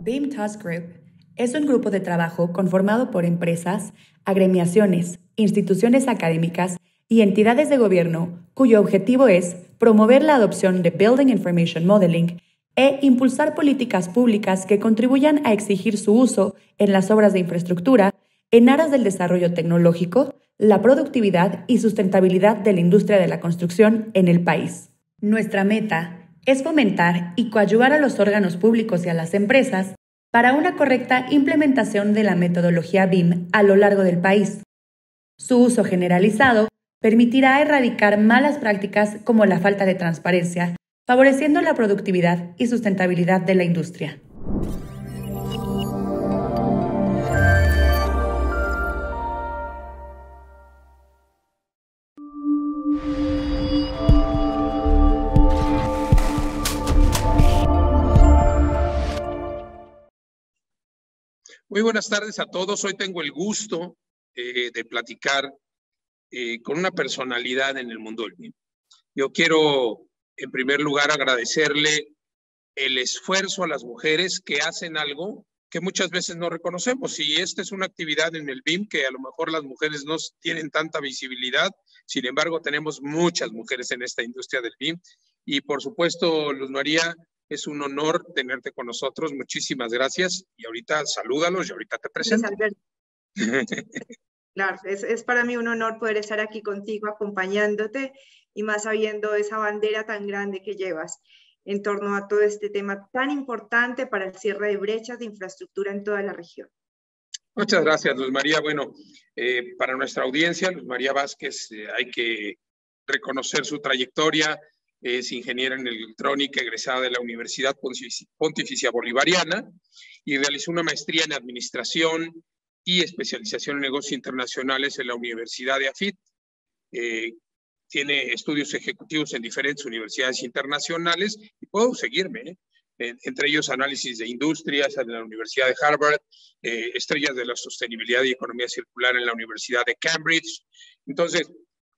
BIM Task Group es un grupo de trabajo conformado por empresas, agremiaciones, instituciones académicas y entidades de gobierno cuyo objetivo es promover la adopción de Building Information Modeling e impulsar políticas públicas que contribuyan a exigir su uso en las obras de infraestructura en aras del desarrollo tecnológico, la productividad y sustentabilidad de la industria de la construcción en el país. Nuestra meta es fomentar y coadyuvar a los órganos públicos y a las empresas para una correcta implementación de la metodología BIM a lo largo del país. Su uso generalizado permitirá erradicar malas prácticas como la falta de transparencia, favoreciendo la productividad y sustentabilidad de la industria. Muy buenas tardes a todos. Hoy tengo el gusto de platicar con una personalidad en el mundo del BIM. Yo quiero, en primer lugar, agradecerle el esfuerzo a las mujeres que hacen algo que muchas veces no reconocemos. Y esta es una actividad en el BIM que a lo mejor las mujeres no tienen tanta visibilidad. Sin embargo, tenemos muchas mujeres en esta industria del BIM. Y por supuesto, Luz María, es un honor tenerte con nosotros. Muchísimas gracias. Y ahorita salúdalos y ahorita te presento. Claro, es para mí un honor poder estar aquí contigo, acompañándote y más sabiendo esa bandera tan grande que llevas en torno a todo este tema tan importante para el cierre de brechas de infraestructura en toda la región. Muchas gracias, Luz María. Bueno, para nuestra audiencia, Luz María Vázquez, hay que reconocer su trayectoria. Es ingeniera en electrónica, egresada de la Universidad Pontificia Bolivariana y realizó una maestría en administración y especialización en negocios internacionales en la Universidad de AFIT. Tiene estudios ejecutivos en diferentes universidades internacionales y puedo seguirme, entre ellos análisis de industrias en la Universidad de Harvard, estrellas de la sostenibilidad y economía circular en la Universidad de Cambridge. Entonces,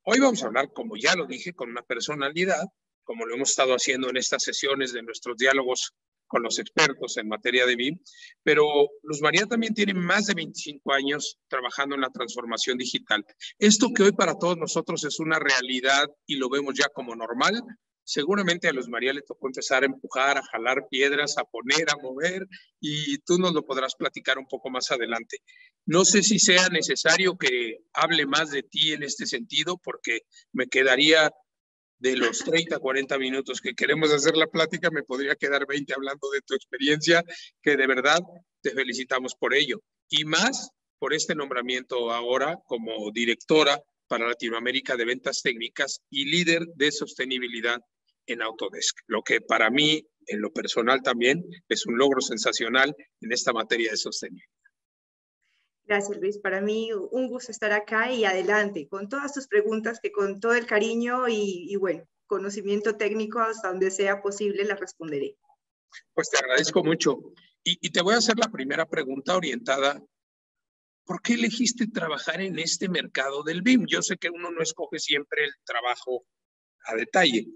hoy vamos a hablar, como ya lo dije, con una personalidad, como lo hemos estado haciendo en estas sesiones de nuestros diálogos con los expertos en materia de BIM, pero Luz María también tiene más de 25 años trabajando en la transformación digital. Esto que hoy para todos nosotros es una realidad y lo vemos ya como normal, seguramente a Luz María le tocó empezar a empujar, a jalar piedras, a poner, a mover, y tú nos lo podrás platicar un poco más adelante. No sé si sea necesario que hable más de ti en este sentido, porque me quedaría de los 30, 40 minutos que queremos hacer la plática, me podría quedar 20 hablando de tu experiencia, que de verdad te felicitamos por ello. Y más por este nombramiento ahora como directora para Latinoamérica de Ventas Técnicas y líder de sostenibilidad en Autodesk, lo que para mí, en lo personal también, es un logro sensacional en esta materia de sostenibilidad. Gracias, Luis. Para mí un gusto estar acá y adelante con todas tus preguntas que con todo el cariño y bueno, conocimiento técnico hasta donde sea posible las responderé. Pues te agradezco mucho. Y te voy a hacer la primera pregunta orientada. ¿Por qué elegiste trabajar en este mercado del BIM? Yo sé que uno no escoge siempre el trabajo a detalle,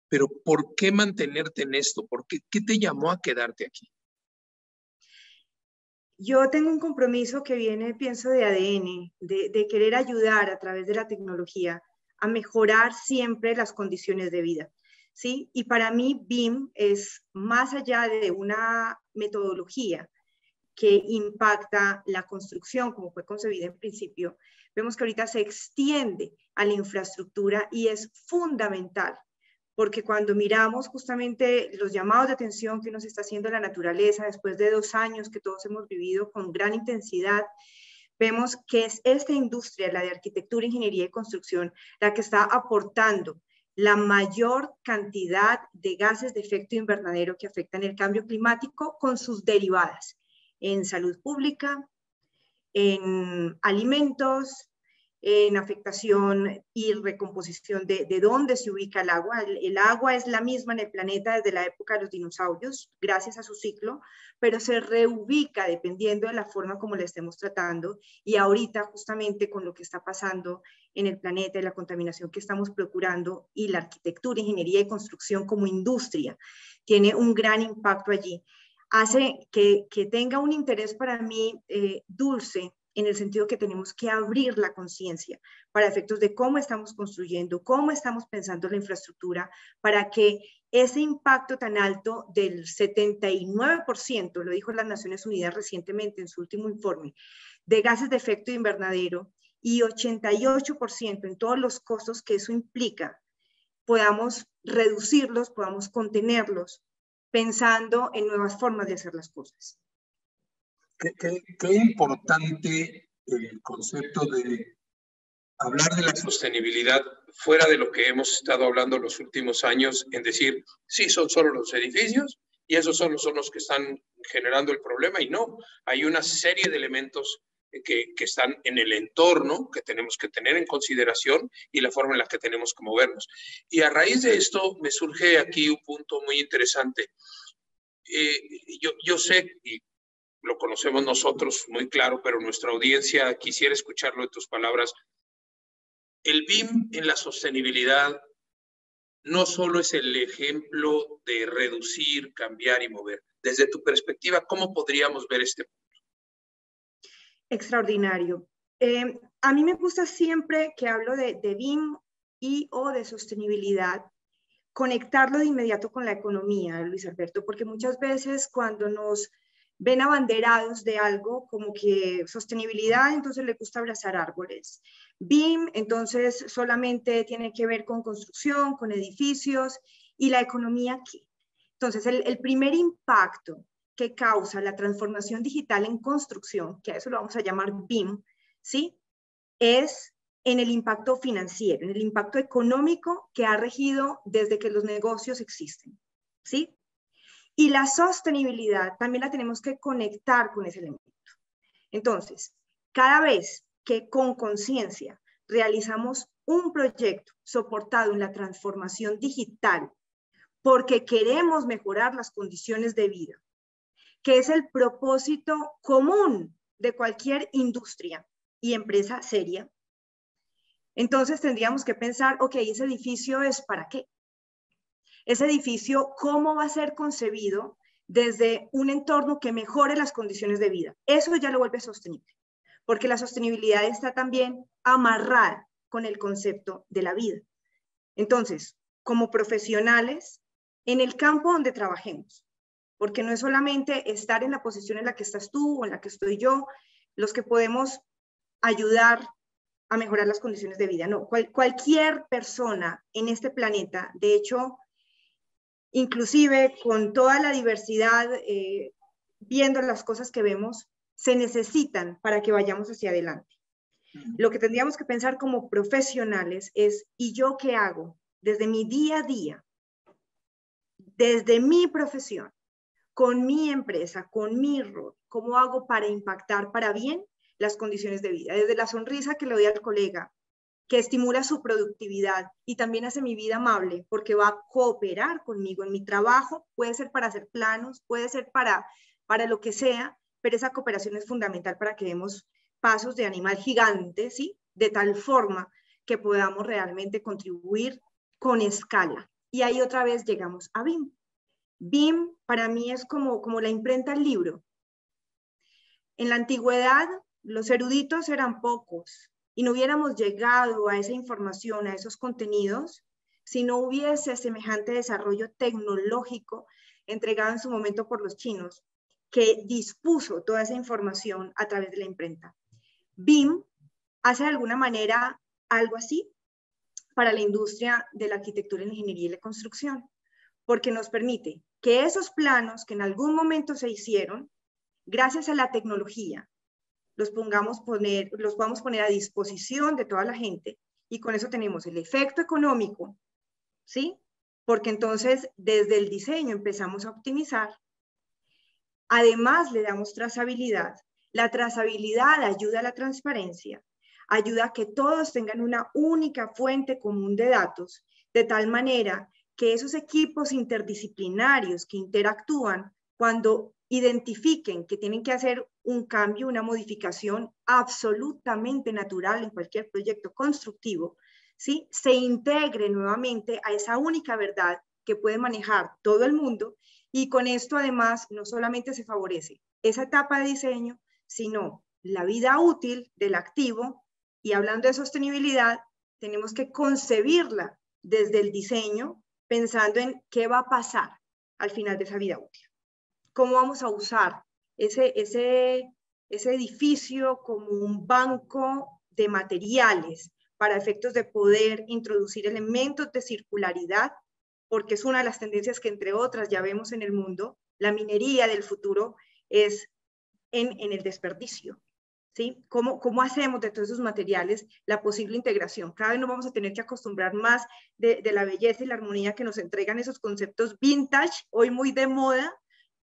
pero ¿por qué mantenerte en esto? ¿Qué te llamó a quedarte aquí? Yo tengo un compromiso que viene, pienso, de ADN, de querer ayudar a través de la tecnología a mejorar siempre las condiciones de vida, ¿sí? Y para mí BIM es más allá de una metodología que impacta la construcción como fue concebida en principio. Vemos que ahorita se extiende a la infraestructura y es fundamental. Porque cuando miramos justamente los llamados de atención que nos está haciendo la naturaleza después de 2 años que todos hemos vivido con gran intensidad, vemos que es esta industria, la de arquitectura, ingeniería y construcción, la que está aportando la mayor cantidad de gases de efecto invernadero que afectan el cambio climático con sus derivadas en salud pública, en alimentos, en afectación y recomposición de dónde se ubica el agua. El agua es la misma en el planeta desde la época de los dinosaurios, gracias a su ciclo, pero se reubica dependiendo de la forma como la estemos tratando. Y ahorita, justamente con lo que está pasando en el planeta y la contaminación que estamos procurando, y la arquitectura, ingeniería y construcción como industria, tiene un gran impacto allí. hace que tenga un interés para mí dulce, en el sentido que tenemos que abrir la conciencia para efectos de cómo estamos construyendo, cómo estamos pensando la infraestructura, para que ese impacto tan alto del 79%, lo dijo las Naciones Unidas recientemente en su último informe, de gases de efecto invernadero y 88% en todos los costos que eso implica, podamos reducirlos, podamos contenerlos, pensando en nuevas formas de hacer las cosas. Qué importante el concepto de hablar de la sostenibilidad fuera de lo que hemos estado hablando los últimos años, en decir, sí, son solo los edificios y esos son los que están generando el problema, y no, hay una serie de elementos que están en el entorno que tenemos que tener en consideración y la forma en la que tenemos que movernos. Y a raíz de esto me surge aquí un punto muy interesante. Yo sé, y lo conocemos nosotros muy claro, pero nuestra audiencia quisiera escucharlo de tus palabras. El BIM en la sostenibilidad no solo es el ejemplo de reducir, cambiar y mover. Desde tu perspectiva, ¿cómo podríamos ver este punto? Extraordinario. A mí me gusta siempre que hablo de BIM y o de sostenibilidad, conectarlo de inmediato con la economía, Luis Alberto, porque muchas veces cuando nos ven abanderados de algo, como que sostenibilidad, entonces le gusta abrazar árboles. BIM, entonces solamente tiene que ver con construcción, con edificios, y la economía aquí. Entonces, el primer impacto que causa la transformación digital en construcción, que a eso lo vamos a llamar BIM, ¿sí? Es en el impacto financiero, en el impacto económico que ha regido desde que los negocios existen, ¿sí? Y la sostenibilidad también la tenemos que conectar con ese elemento. Entonces, cada vez que con conciencia realizamos un proyecto soportado en la transformación digital porque queremos mejorar las condiciones de vida, que es el propósito común de cualquier industria y empresa seria, entonces tendríamos que pensar, ok, ¿ese edificio es para qué? Ese edificio, ¿cómo va a ser concebido desde un entorno que mejore las condiciones de vida? Eso ya lo vuelve sostenible, porque la sostenibilidad está también amarrada con el concepto de la vida. Entonces, como profesionales, en el campo donde trabajemos, porque no es solamente estar en la posición en la que estás tú o en la que estoy yo, los que podemos ayudar a mejorar las condiciones de vida. No, cualquier persona en este planeta, de hecho, inclusive con toda la diversidad, viendo las cosas que vemos, se necesitan para que vayamos hacia adelante. Lo que tendríamos que pensar como profesionales es, ¿y yo qué hago desde mi día a día, desde mi profesión, con mi empresa, con mi rol? ¿Cómo hago para impactar para bien las condiciones de vida? Desde la sonrisa que le doy al colega, que estimula su productividad y también hace mi vida amable porque va a cooperar conmigo en mi trabajo, puede ser para hacer planos, puede ser para lo que sea, pero esa cooperación es fundamental para que demos pasos de animal gigante, ¿sí? De tal forma que podamos realmente contribuir con escala. Y ahí otra vez llegamos a BIM. BIM para mí es como la imprenta del libro. En la antigüedad, los eruditos eran pocos y no hubiéramos llegado a esa información, a esos contenidos, si no hubiese semejante desarrollo tecnológico entregado en su momento por los chinos, que dispuso toda esa información a través de la imprenta. BIM hace de alguna manera algo así para la industria de la arquitectura, la ingeniería y la construcción, porque nos permite que esos planos que en algún momento se hicieron, gracias a la tecnología, los podamos poner a disposición de toda la gente, y con eso tenemos el efecto económico, ¿sí? Porque entonces desde el diseño empezamos a optimizar. Además le damos trazabilidad. La trazabilidad ayuda a la transparencia, ayuda a que todos tengan una única fuente común de datos, de tal manera que esos equipos interdisciplinarios que interactúan, cuando identifiquen que tienen que hacer un cambio, una modificación absolutamente natural en cualquier proyecto constructivo, ¿sí? Se integre nuevamente a esa única verdad que puede manejar todo el mundo Y con esto además no solamente se favorece esa etapa de diseño, sino la vida útil del activo. Y hablando de sostenibilidad, tenemos que concebirla desde el diseño, pensando en qué va a pasar al final de esa vida útil. ¿Cómo vamos a usar ese edificio como un banco de materiales para efectos de poder introducir elementos de circularidad? Porque es una de las tendencias que, entre otras, ya vemos en el mundo. La minería del futuro es en el desperdicio, ¿sí? ¿Cómo hacemos de todos esos materiales la posible integración? Cada vez nos vamos a tener que acostumbrar más de la belleza y la armonía que nos entregan esos conceptos vintage, hoy muy de moda,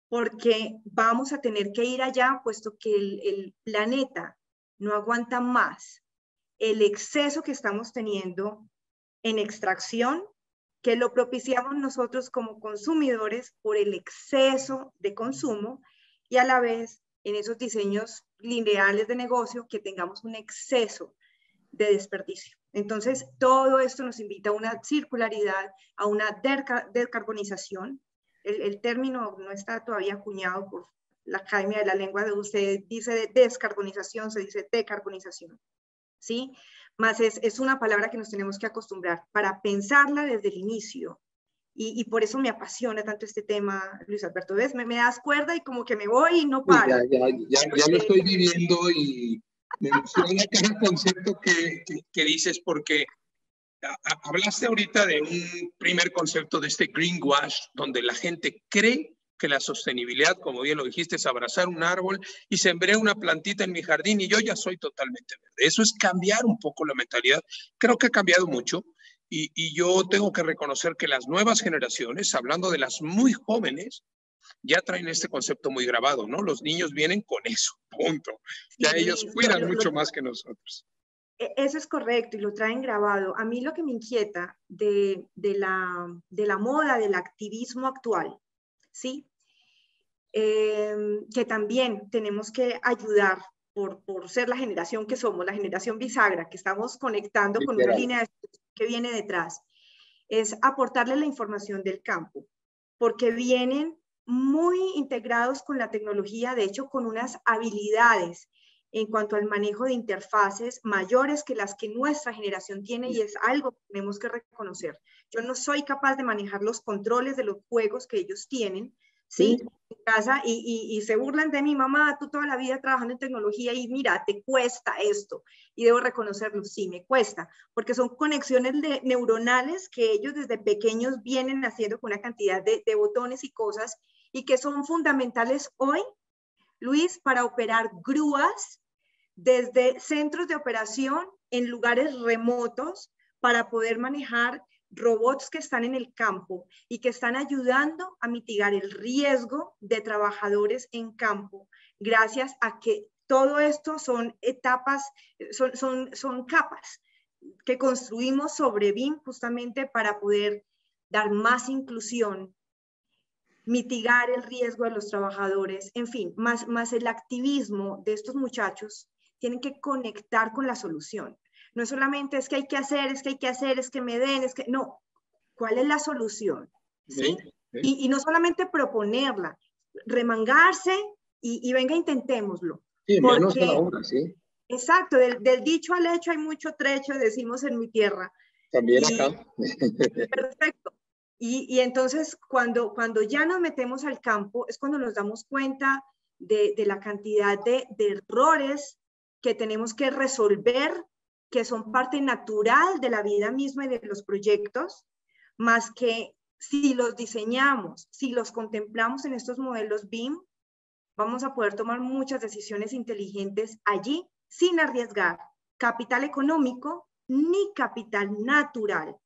porque vamos a tener que ir allá, puesto que el planeta no aguanta más el exceso que estamos teniendo en extracción, que lo propiciamos nosotros como consumidores por el exceso de consumo, y a la vez en esos diseños lineales de negocio que tengamos un exceso de desperdicio. Entonces, todo esto nos invita a una circularidad, a una descarbonización. El término no está todavía acuñado por la Academia de la Lengua de usted, dice de descarbonización, se dice decarbonización, ¿sí? Más es una palabra que nos tenemos que acostumbrar para pensarla desde el inicio. Y por eso me apasiona tanto este tema, Luis Alberto. ¿Ves? Me das cuerda y como que me voy y no paro. Ya lo estoy viviendo y me emociona cada concepto que dices, porque hablaste ahorita de un primer concepto de este greenwash, donde la gente cree que la sostenibilidad, como bien lo dijiste, es abrazar un árbol y sembré una plantita en mi jardín y yo ya soy totalmente verde. Eso es cambiar un poco la mentalidad. Creo que ha cambiado mucho y yo tengo que reconocer que las nuevas generaciones, hablando de las muy jóvenes, ya traen este concepto muy grabado, ¿no? Los niños vienen con eso, punto. Ya sí, ellos cuidan mucho más que nosotros. Eso es correcto y lo traen grabado. A mí lo que me inquieta de la moda, del activismo actual, ¿sí? Que también tenemos que ayudar por ser la generación que somos, la generación bisagra, que estamos conectando con una línea que viene detrás, es aportarle la información del campo, porque vienen muy integrados con la tecnología, de hecho con unas habilidades en cuanto al manejo de interfaces mayores que las que nuestra generación tiene, y es algo que tenemos que reconocer. Yo no soy capaz de manejar los controles de los juegos que ellos tienen, ¿sí? En casa, y se burlan de mi mamá, tú toda la vida trabajando en tecnología y mira, te cuesta esto, y debo reconocerlo, sí, me cuesta, porque son conexiones neuronales que ellos desde pequeños vienen haciendo con una cantidad de botones y cosas, y que son fundamentales hoy, Luis, para operar grúas desde centros de operación en lugares remotos, para poder manejar robots que están en el campo y que están ayudando a mitigar el riesgo de trabajadores en campo, gracias a que todo esto son etapas, son capas que construimos sobre BIM justamente para poder dar más inclusión, mitigar el riesgo de los trabajadores, en fin, más el activismo de estos muchachos. Tienen que conectar con la solución. No es solamente es que hay que hacer, es que hay que hacer, es que me den, es que no. ¿Cuál es la solución? ¿Sí? Y no solamente proponerla, remangarse y venga, intentémoslo. Sí, menos a la obra, sí. Exacto, del dicho al hecho hay mucho trecho, decimos en mi tierra. También acá. Perfecto. Y entonces cuando ya nos metemos al campo es cuando nos damos cuenta de la cantidad de errores que tenemos que resolver, que son parte natural de la vida misma y de los proyectos, más que si los diseñamos, si los contemplamos en estos modelos BIM, vamos a poder tomar muchas decisiones inteligentes allí sin arriesgar capital económico ni capital natural,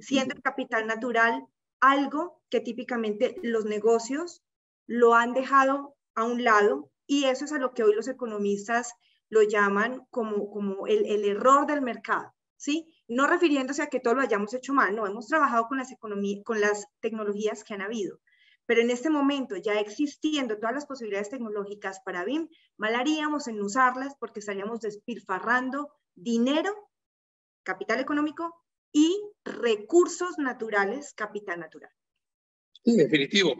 siendo el capital natural algo que típicamente los negocios lo han dejado a un lado, y eso es a lo que hoy los economistas lo llaman como el error del mercado, ¿sí? No refiriéndose a que todo lo hayamos hecho mal, no, hemos trabajado con las tecnologías que han habido, pero en este momento, ya existiendo todas las posibilidades tecnológicas para BIM, mal haríamos en usarlas porque estaríamos despilfarrando dinero, capital económico, y recursos naturales, capital natural. Sí, definitivo.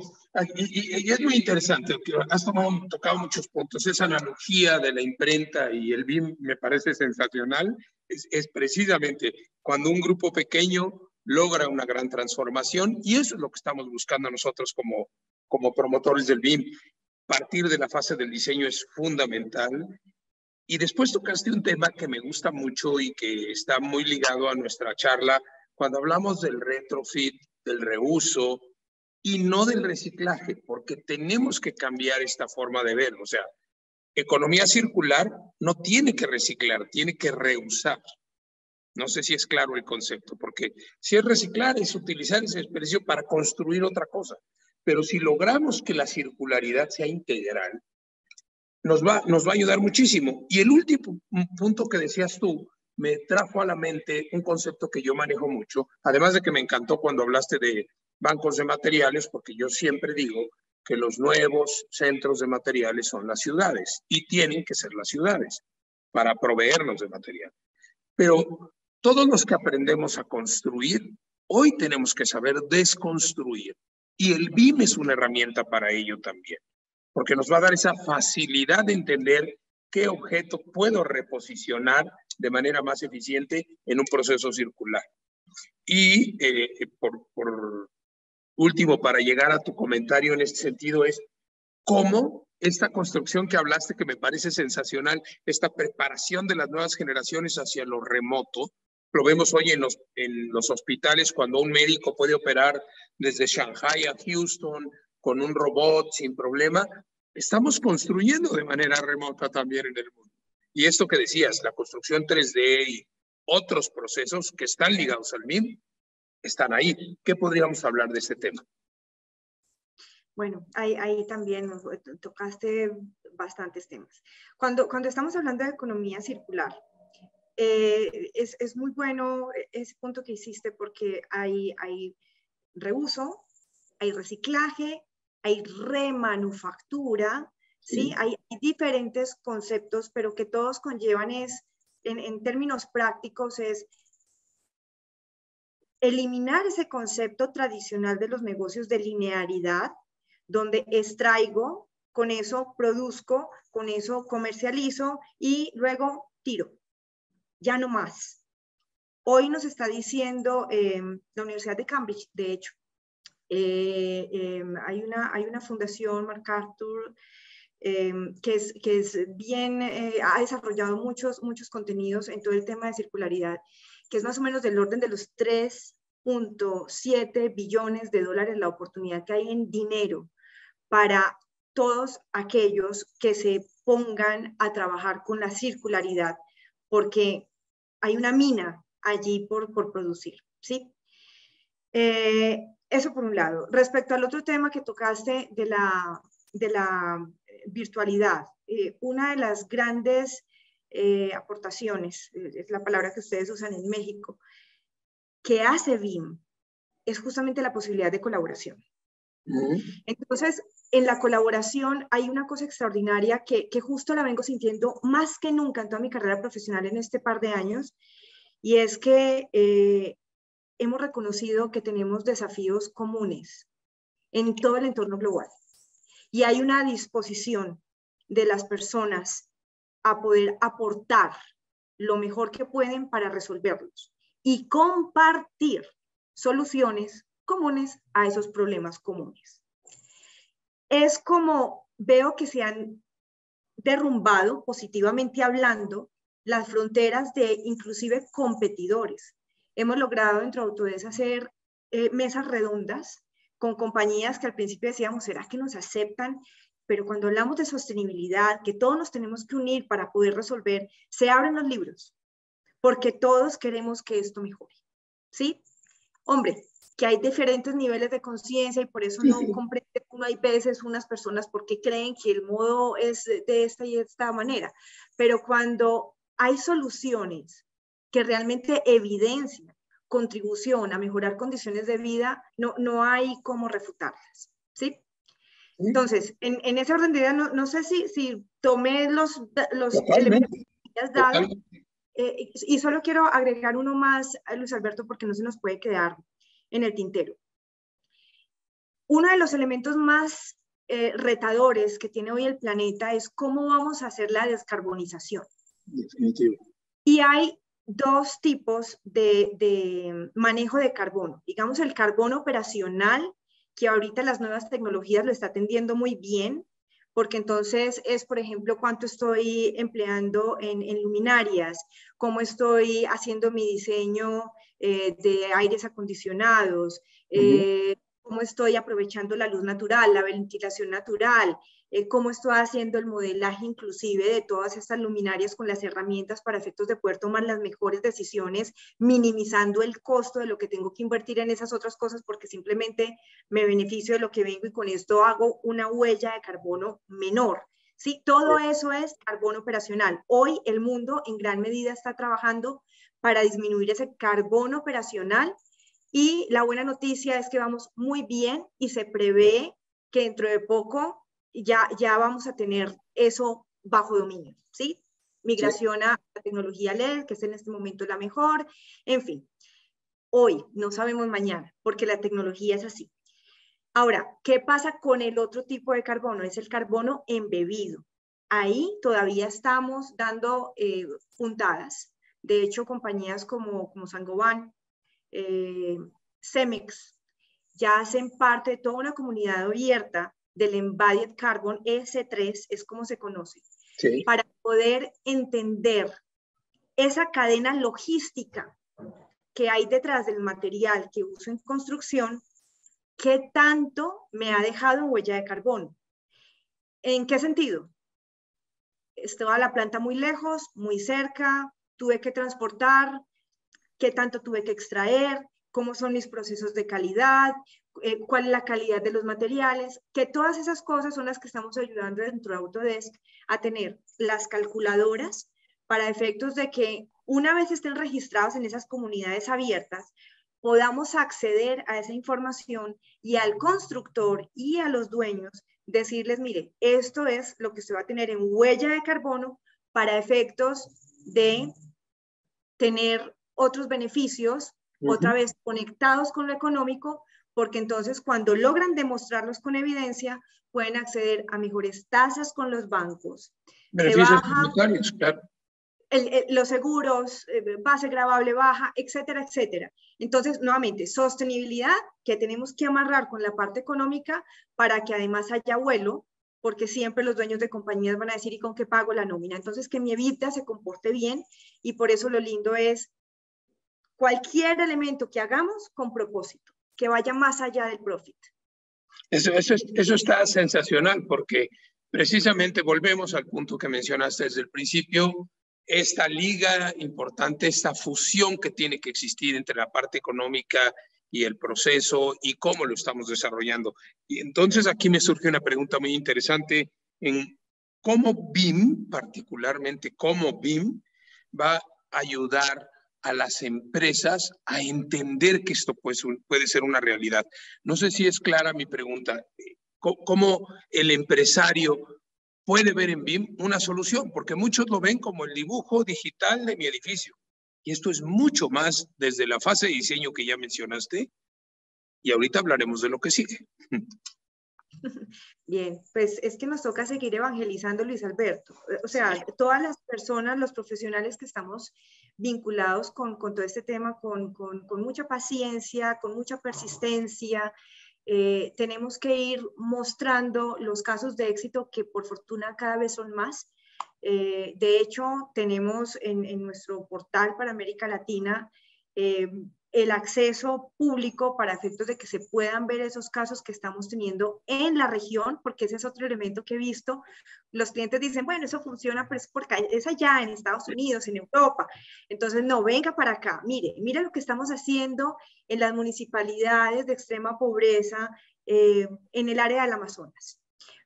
Y es muy interesante, que has tocado muchos puntos. Esa analogía de la imprenta y el BIM me parece sensacional. Es precisamente cuando un grupo pequeño logra una gran transformación, y eso es lo que estamos buscando nosotros como promotores del BIM. Partir de la fase del diseño es fundamental. Y después tocaste un tema que me gusta mucho y que está muy ligado a nuestra charla, cuando hablamos del retrofit, del reuso, y no del reciclaje, porque tenemos que cambiar esta forma de ver. O sea, economía circular no tiene que reciclar, tiene que reusar. No sé si es claro el concepto, porque si es reciclar, es utilizar ese desperdicio para construir otra cosa. Pero si logramos que la circularidad sea integral, nos va a ayudar muchísimo. Y el último punto que decías tú, me trajo a la mente un concepto que yo manejo mucho, además de que me encantó cuando hablaste de bancos de materiales, porque yo siempre digo que los nuevos centros de materiales son las ciudades y tienen que ser las ciudades para proveernos de material. Pero todos los que aprendemos a construir, hoy tenemos que saber desconstruir. Y el BIM es una herramienta para ello también, porque nos va a dar esa facilidad de entender qué objeto puedo reposicionar de manera más eficiente en un proceso circular. Y por último, para llegar a tu comentario en este sentido, es cómo esta construcción que hablaste, que me parece sensacional, esta preparación de las nuevas generaciones hacia lo remoto, lo vemos hoy en los hospitales cuando un médico puede operar desde Shanghai a Houston con un robot sin problema. Estamos construyendo de manera remota también en el mundo. Y esto que decías, la construcción 3D y otros procesos que están ligados al BIM, están ahí. ¿Qué podríamos hablar de este tema? Bueno, ahí también tocaste bastantes temas. Cuando estamos hablando de economía circular, es muy bueno ese punto que hiciste porque hay reuso, hay reciclaje, hay remanufactura, ¿sí? Hay diferentes conceptos, pero que todos conllevan en términos prácticos, es eliminar ese concepto tradicional de los negocios de linealidad, donde extraigo, con eso produzco, con eso comercializo y luego tiro. Ya no más. Hoy nos está diciendo la Universidad de Cambridge, de hecho, hay una fundación, MacArthur, que es bien, ha desarrollado muchos contenidos en todo el tema de circularidad, que es más o menos del orden de los 3.7 billones de dólares la oportunidad que hay en dinero para todos aquellos que se pongan a trabajar con la circularidad, porque hay una mina allí por producir, ¿sí? Eso por un lado. Respecto al otro tema que tocaste de la virtualidad, una de las grandes aportaciones, es la palabra que ustedes usan en México, que hace BIM, es justamente la posibilidad de colaboración. Entonces, en la colaboración hay una cosa extraordinaria que justo la vengo sintiendo más que nunca en toda mi carrera profesional en este par de años, y es que hemos reconocido que tenemos desafíos comunes en todo el entorno global. Y hay una disposición de las personas a poder aportar lo mejor que pueden para resolverlos y compartir soluciones comunes a esos problemas comunes. Es como veo que se han derrumbado, positivamente hablando, las fronteras de inclusive competidores. Hemos logrado dentro de Autodesk hacer mesas redondas con compañías que al principio decíamos, ¿será que nos aceptan? Pero cuando hablamos de sostenibilidad, que todos nos tenemos que unir para poder resolver, se abren los libros, porque todos queremos que esto mejore, ¿sí? Hombre, que hay diferentes niveles de conciencia y por eso no comprende uno, hay veces unas personas porque creen que el modo es de esta y de esta manera, pero cuando hay soluciones que realmente evidencian contribución a mejorar condiciones de vida, no hay cómo refutarlas, ¿sí? Entonces, en ese orden de ideas, no sé si tomé los elementos que has dado, y solo quiero agregar uno más, Luis Alberto, porque no se nos puede quedar en el tintero. uno de los elementos más retadores que tiene hoy el planeta es cómo vamos a hacer la descarbonización. Definitivo. Y hay dos tipos de manejo de carbono. Digamos, el carbono operacional, que ahorita las nuevas tecnologías lo está atendiendo muy bien, porque entonces es, por ejemplo, cuánto estoy empleando en luminarias, cómo estoy haciendo mi diseño de aires acondicionados, cómo estoy aprovechando la luz natural, la ventilación natural, cómo estoy haciendo el modelaje inclusive de todas estas luminarias con las herramientas para efectos de poder tomar las mejores decisiones, minimizando el costo de lo que tengo que invertir en esas otras cosas porque simplemente me beneficio de lo que vengo y con esto hago una huella de carbono menor. Sí, todo eso es carbono operacional. Hoy el mundo en gran medida está trabajando para disminuir ese carbono operacional y la buena noticia es que vamos muy bien y se prevé que dentro de poco ya vamos a tener eso bajo dominio, ¿sí? Migración a la tecnología LED, que es en este momento la mejor, en fin. Hoy, no sabemos mañana, porque la tecnología es así. Ahora, ¿qué pasa con el otro tipo de carbono? Es el carbono embebido. Ahí todavía estamos dando puntadas. De hecho, compañías como Saint-Gobain, Cemex, ya hacen parte de toda una comunidad abierta del Embodied Carbon, EC3 es como se conoce, para poder entender esa cadena logística que hay detrás del material que uso en construcción, qué tanto me ha dejado en huella de carbono. ¿En qué sentido? Estaba la planta muy lejos, muy cerca, tuve que transportar, qué tanto tuve que extraer, cómo son mis procesos de calidad, cuál es la calidad de los materiales, que todas esas cosas son las que estamos ayudando dentro de Autodesk a tener las calculadoras para efectos de que una vez estén registrados en esas comunidades abiertas, podamos acceder a esa información y al constructor y a los dueños decirles, mire, esto es lo que usted va a tener en huella de carbono para efectos de tener otros beneficios, otra vez conectados con lo económico, porque entonces cuando logran demostrarlos con evidencia, pueden acceder a mejores tasas con los bancos. Beneficios tributarios, claro. Los seguros, base gravable baja, etcétera, etcétera. Entonces, nuevamente, sostenibilidad que tenemos que amarrar con la parte económica para que además haya vuelo, porque siempre los dueños de compañías van a decir, ¿y con qué pago la nómina? Entonces, que mi EBITDA se comporte bien y por eso lo lindo es cualquier elemento que hagamos con propósito, que vaya más allá del profit. Eso está sensacional porque precisamente volvemos al punto que mencionaste desde el principio, esta liga importante, esta fusión que tiene que existir entre la parte económica y el proceso y cómo lo estamos desarrollando. Y entonces aquí me surge una pregunta muy interesante en cómo BIM, particularmente cómo BIM, va a ayudar a las empresas a entender que esto puede ser una realidad. No sé si es clara mi pregunta. ¿Cómo el empresario puede ver en BIM una solución? Porque muchos lo ven como el dibujo digital de mi edificio. Y esto es mucho más desde la fase de diseño que ya mencionaste. Y ahorita hablaremos de lo que sigue. Bien, pues es que nos toca seguir evangelizando, Luis Alberto. O sea, todas las personas, los profesionales que estamos vinculados con todo este tema, con mucha paciencia, con mucha persistencia, tenemos que ir mostrando los casos de éxito que por fortuna cada vez son más. De hecho, tenemos en nuestro portal para América Latina el acceso público para efectos de que se puedan ver esos casos que estamos teniendo en la región, porque ese es otro elemento que he visto. Los clientes dicen, bueno, eso funciona, pero es porque es allá en Estados Unidos, en Europa. Entonces, no, venga para acá. Mire lo que estamos haciendo en las municipalidades de extrema pobreza en el área del Amazonas.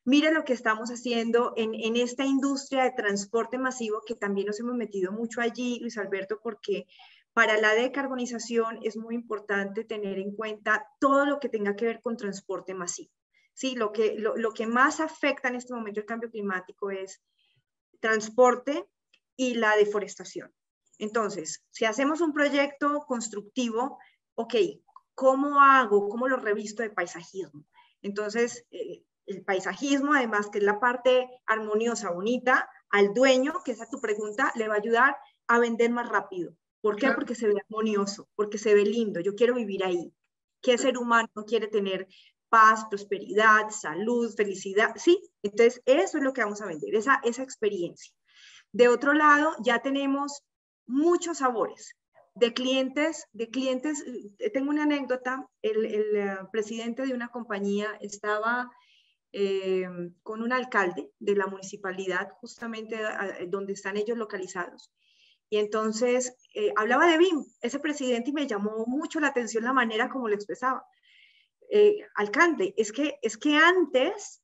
Mire lo que estamos haciendo en esta industria de transporte masivo, que también nos hemos metido mucho allí, Luis Alberto, porque para la decarbonización es muy importante tener en cuenta todo lo que tenga que ver con transporte masivo. Sí, lo que más afecta en este momento el cambio climático es transporte y la deforestación. Entonces, si hacemos un proyecto constructivo, ok, ¿cómo lo revisto de paisajismo? Entonces, el paisajismo, además, que es la parte armoniosa, bonita, al dueño, que esa es tu pregunta, le va a ayudar a vender más rápido. ¿Por qué? Porque se ve armonioso, porque se ve lindo. Yo quiero vivir ahí. ¿Qué ser humano no quiere tener paz, prosperidad, salud, felicidad? Sí, entonces eso es lo que vamos a vender, esa experiencia. De otro lado, ya tenemos muchos sabores de clientes. Tengo una anécdota. El presidente de una compañía estaba con un alcalde de la municipalidad, justamente donde están ellos localizados. Y entonces hablaba de BIM, ese presidente, y me llamó mucho la atención la manera como lo expresaba. Alcalde, es que antes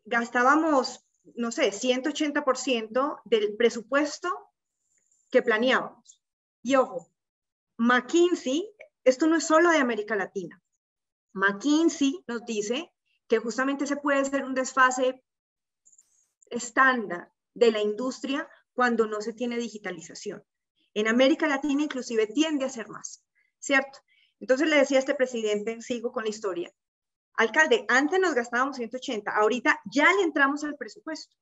gastábamos, no sé, 180% del presupuesto que planeábamos. Y ojo, McKinsey, esto no es solo de América Latina. McKinsey nos dice que justamente se puede hacer un desfase estándar de la industria cuando no se tiene digitalización. En América Latina inclusive tiende a ser más, ¿cierto? Entonces le decía a este presidente, sigo con la historia, alcalde, antes nos gastábamos 180, ahorita ya le entramos al presupuesto.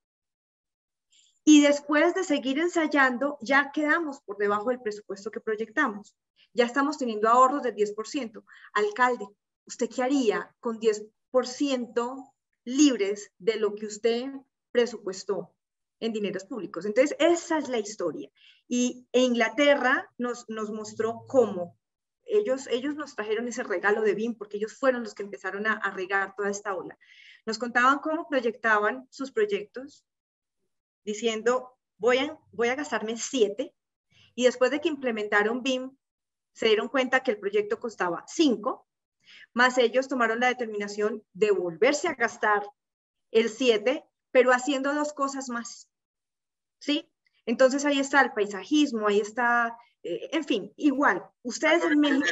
Y después de seguir ensayando, ya quedamos por debajo del presupuesto que proyectamos. Ya estamos teniendo ahorros del 10%. Alcalde, ¿usted qué haría con 10% libres de lo que usted presupuestó en dineros públicos? Entonces, esa es la historia. Y Inglaterra nos mostró cómo. Ellos nos trajeron ese regalo de BIM porque ellos fueron los que empezaron a regar toda esta ola. Nos contaban cómo proyectaban sus proyectos, diciendo, voy a gastarme 7, y después de que implementaron BIM, se dieron cuenta que el proyecto costaba 5, más ellos tomaron la determinación de volverse a gastar el 7, pero haciendo 2 cosas más, ¿sí? Entonces ahí está el paisajismo, ahí está, en fin, igual, ustedes en México,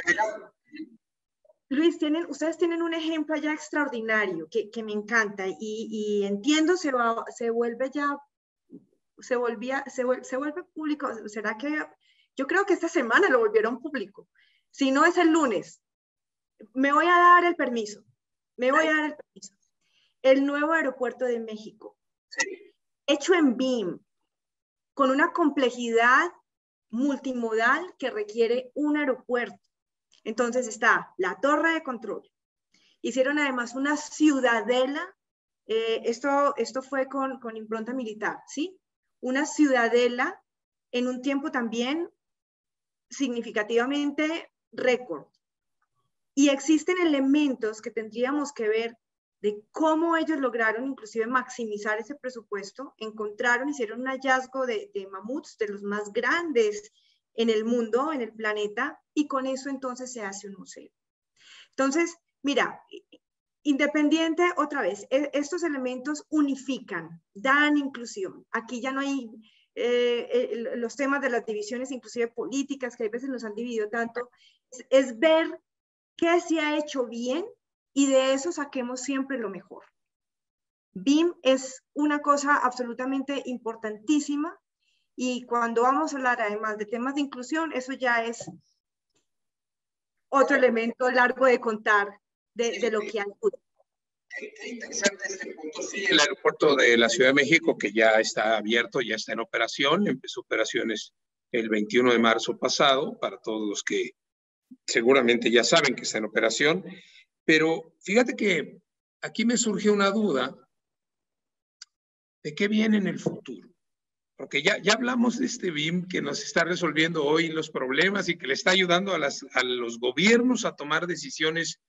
Luis, ustedes tienen un ejemplo allá extraordinario que me encanta, y entiendo, se vuelve público. ¿Será que? Yo creo que esta semana lo volvieron público. Si no es el lunes, me voy a dar el permiso. El nuevo aeropuerto de México, hecho en BIM, con una complejidad multimodal que requiere un aeropuerto. Entonces está la torre de control. Hicieron además una ciudadela. Esto fue con impronta militar, ¿sí? Una ciudadela en un tiempo también significativamente récord. Y existen elementos que tendríamos que ver de cómo ellos lograron inclusive maximizar ese presupuesto. Hicieron un hallazgo de mamuts, de los más grandes en el mundo, en el planeta, y con eso entonces se hace un museo. Entonces, mira, independiente, otra vez, estos elementos unifican, dan inclusión. Aquí ya no hay los temas de las divisiones, inclusive políticas, que a veces nos han dividido tanto. Es ver qué se ha hecho bien y de eso saquemos siempre lo mejor. BIM es una cosa absolutamente importantísima, y cuando vamos a hablar además de temas de inclusión, eso ya es otro elemento largo de contar de lo que ayuda. Qué interesante este punto. Sí, el aeropuerto de la Ciudad de México, que ya está abierto, ya está en operación, empezó operaciones el 21 de marzo pasado, para todos los que seguramente ya saben que está en operación, pero fíjate que aquí me surge una duda de qué viene en el futuro. Porque ya hablamos de este BIM que nos está resolviendo hoy los problemas y que le está ayudando a los gobiernos a tomar decisiones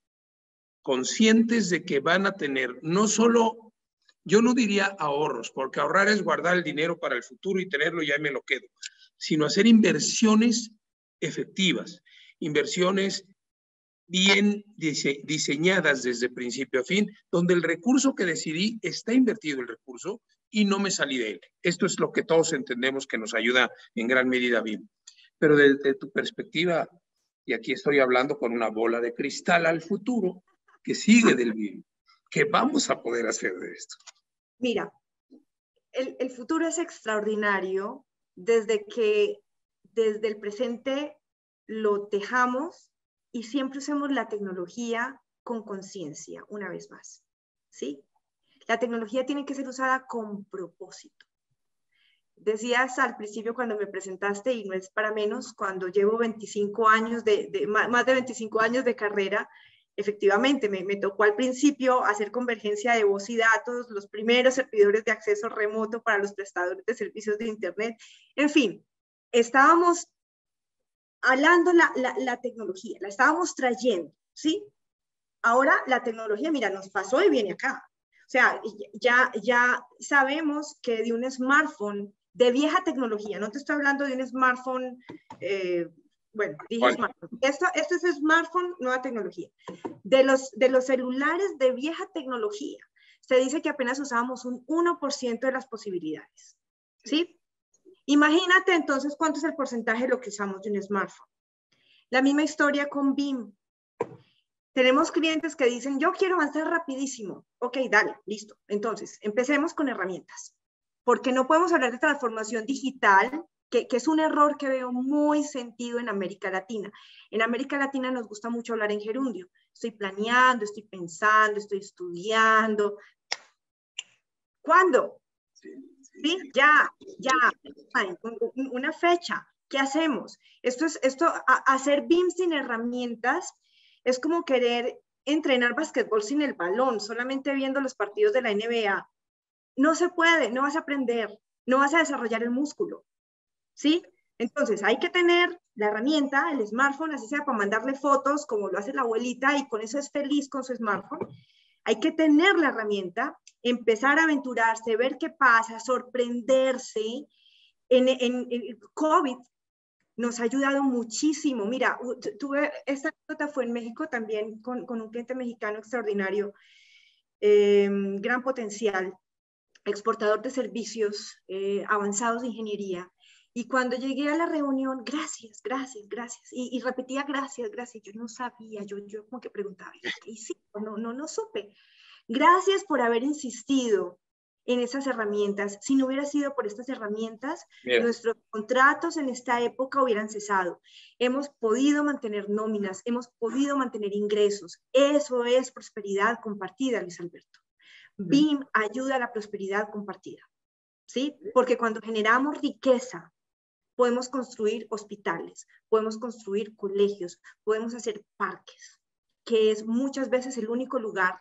conscientes de que van a tener no solo, yo no diría ahorros, porque ahorrar es guardar el dinero para el futuro y tenerlo y ahí me lo quedo, sino hacer inversiones efectivas, inversiones bien diseñadas desde principio a fin, donde el recurso que decidí está invertido el recurso y no me salí de él. Esto es lo que todos entendemos que nos ayuda en gran medida BIM. Pero desde tu perspectiva, y aquí estoy hablando con una bola de cristal al futuro, que sigue del BIM, ¿qué vamos a poder hacer de esto? Mira, el futuro es extraordinario desde el presente lo tejamos y siempre usemos la tecnología con conciencia, una vez más. ¿sí? La tecnología tiene que ser usada con propósito. Decías al principio cuando me presentaste, y no es para menos, cuando llevo 25 años más de 25 años de carrera, efectivamente me tocó al principio hacer convergencia de voz y datos, los primeros servidores de acceso remoto para los prestadores de servicios de Internet. En fin, estábamos hablando la tecnología, la estábamos trayendo, ¿sí? Ahora la tecnología, mira, nos pasó y viene acá. O sea, ya sabemos que de un smartphone de vieja tecnología, no te estoy hablando de un smartphone, bueno, dije smartphone. Esto es smartphone, nueva tecnología. De los celulares de vieja tecnología, se dice que apenas usábamos un 1% de las posibilidades, ¿sí? Imagínate entonces cuánto es el porcentaje de lo que usamos de un smartphone. La misma historia con BIM. Tenemos clientes que dicen, yo quiero avanzar rapidísimo. Ok, dale, listo. Entonces, empecemos con herramientas. Porque no podemos hablar de transformación digital, que es un error que veo muy sentido en América Latina. En América Latina nos gusta mucho hablar en gerundio. Estoy planeando, estoy pensando, estoy estudiando. ¿Cuándo? ¿Sí? Ya. Una fecha. ¿Qué hacemos? Hacer BIM sin herramientas es como querer entrenar básquetbol sin el balón, solamente viendo los partidos de la NBA. No se puede, no vas a aprender, no vas a desarrollar el músculo, ¿sí? Entonces, hay que tener la herramienta, el smartphone, así sea para mandarle fotos, como lo hace la abuelita, y con eso es feliz con su smartphone. Hay que tener la herramienta, empezar a aventurarse, ver qué pasa, sorprenderse. En COVID nos ha ayudado muchísimo. Mira, esta nota fue en México también con un cliente mexicano extraordinario, gran potencial, exportador de servicios avanzados de ingeniería. Y cuando llegué a la reunión, gracias. Y repetía gracias. Yo no sabía, yo como que preguntaba, ¿qué hice? No supe. Gracias por haber insistido en esas herramientas. Si no hubiera sido por estas herramientas, nuestros contratos en esta época hubieran cesado. Hemos podido mantener nóminas, hemos podido mantener ingresos. Eso es prosperidad compartida, Luis Alberto. BIM ayuda a la prosperidad compartida, ¿sí? Porque cuando generamos riqueza, podemos construir hospitales, podemos construir colegios, podemos hacer parques, que es muchas veces el único lugar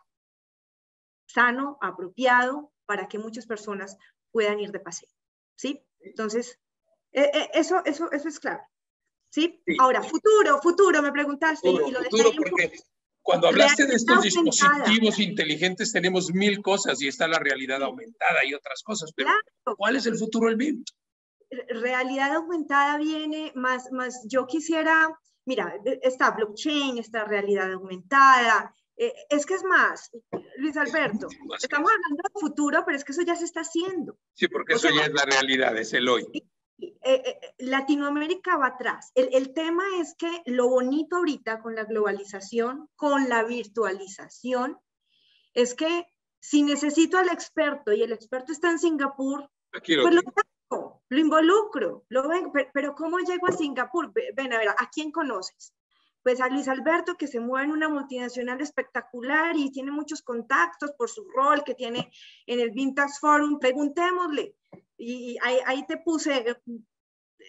sano, apropiado, para que muchas personas puedan ir de paseo, ¿sí? Entonces, eso es claro, ¿sí? Ahora, futuro, me preguntaste. Y lo futuro, porque cuando hablaste de estos dispositivos inteligentes tenemos 1000 cosas y está la realidad aumentada y otras cosas, pero claro, ¿cuál es el futuro del BIM? Realidad aumentada viene más yo quisiera, mira, está blockchain, está realidad aumentada, es que es más, Luis Alberto, estamos hablando del futuro, pero es que eso ya se está haciendo. Sí, porque eso ya es la realidad, es el hoy. Latinoamérica va atrás. El tema es que lo bonito ahorita con la globalización, con la virtualización, es que si necesito al experto y el experto está en Singapur, pues lo involucro, lo ven, pero ¿cómo llego a Singapur? Ven, a ver, ¿a quién conoces? Pues a Luis Alberto, que se mueve en una multinacional espectacular y tiene muchos contactos por su rol que tiene en el Vintage Forum, preguntémosle. Y ahí te puse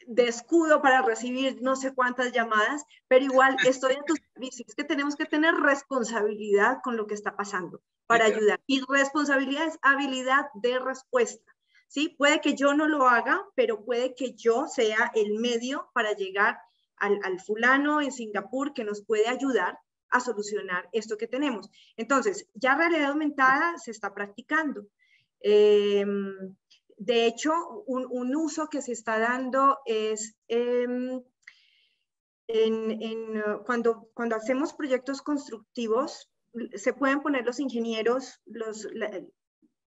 de escudo para recibir no sé cuántas llamadas, pero igual estoy a tus servicios. Es que tenemos que tener responsabilidad con lo que está pasando para ayudar. Y responsabilidad es habilidad de respuesta. ¿Sí? Puede que yo no lo haga, pero puede que yo sea el medio para llegar al fulano en Singapur que nos puede ayudar a solucionar esto que tenemos. Entonces, ya realidad aumentada se está practicando. De hecho, un uso que se está dando es cuando hacemos proyectos constructivos, se pueden poner los ingenieros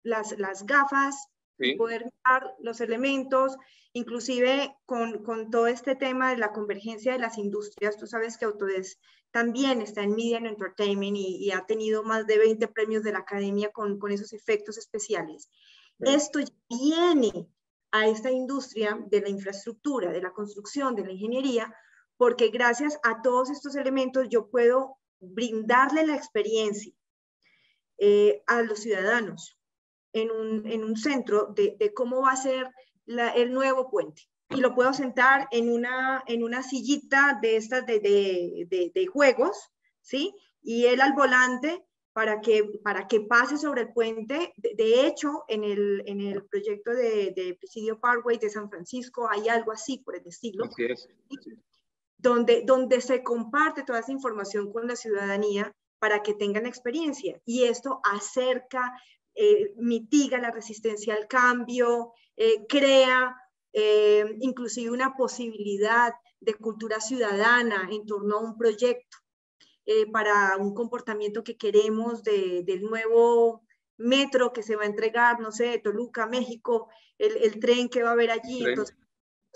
las gafas, ¿sí? Poder mirar los elementos, inclusive con todo este tema de la convergencia de las industrias. Tú sabes que Autodesk también está en Media and Entertainment y ha tenido más de 20 premios de la academia con esos efectos especiales. Sí. Esto viene a esta industria de la infraestructura, de la construcción, de la ingeniería, porque gracias a todos estos elementos yo puedo brindarle la experiencia a los ciudadanos en un centro de cómo va a ser el nuevo puente. Y lo puedo sentar en una sillita de estas de juegos, ¿sí? Y él al volante para que pase sobre el puente. De hecho, en el proyecto de Presidio Parkway de San Francisco hay algo así por el estilo. Así es. Donde se comparte toda esa información con la ciudadanía para que tengan experiencia. Y esto acerca, mitiga la resistencia al cambio, crea inclusive una posibilidad de cultura ciudadana en torno a un proyecto para un comportamiento que queremos del nuevo metro que se va a entregar, no sé, de Toluca, México, el tren que va a haber allí. Entonces,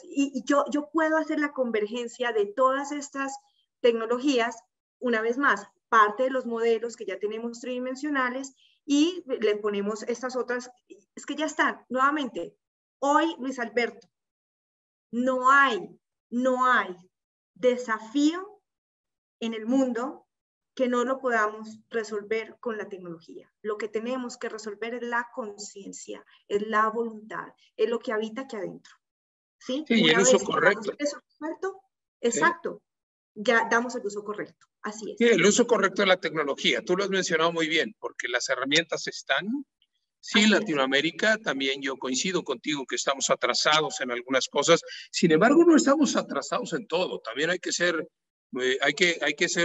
y yo puedo hacer la convergencia de todas estas tecnologías, una vez más, parte de los modelos que ya tenemos tridimensionales, y le ponemos estas otras, es que ya están, nuevamente. Hoy, Luis Alberto, no hay desafío en el mundo que no lo podamos resolver con la tecnología. Lo que tenemos que resolver es la conciencia, es la voluntad, es lo que habita aquí adentro. ¿Sí? Sí, y el uso correcto. Exacto, ya damos el uso correcto, así es. Sí, el uso correcto de la tecnología, tú lo has mencionado muy bien, porque las herramientas están. Sí, en Latinoamérica también yo coincido contigo que estamos atrasados en algunas cosas. Sin embargo, no estamos atrasados en todo. También hay que ser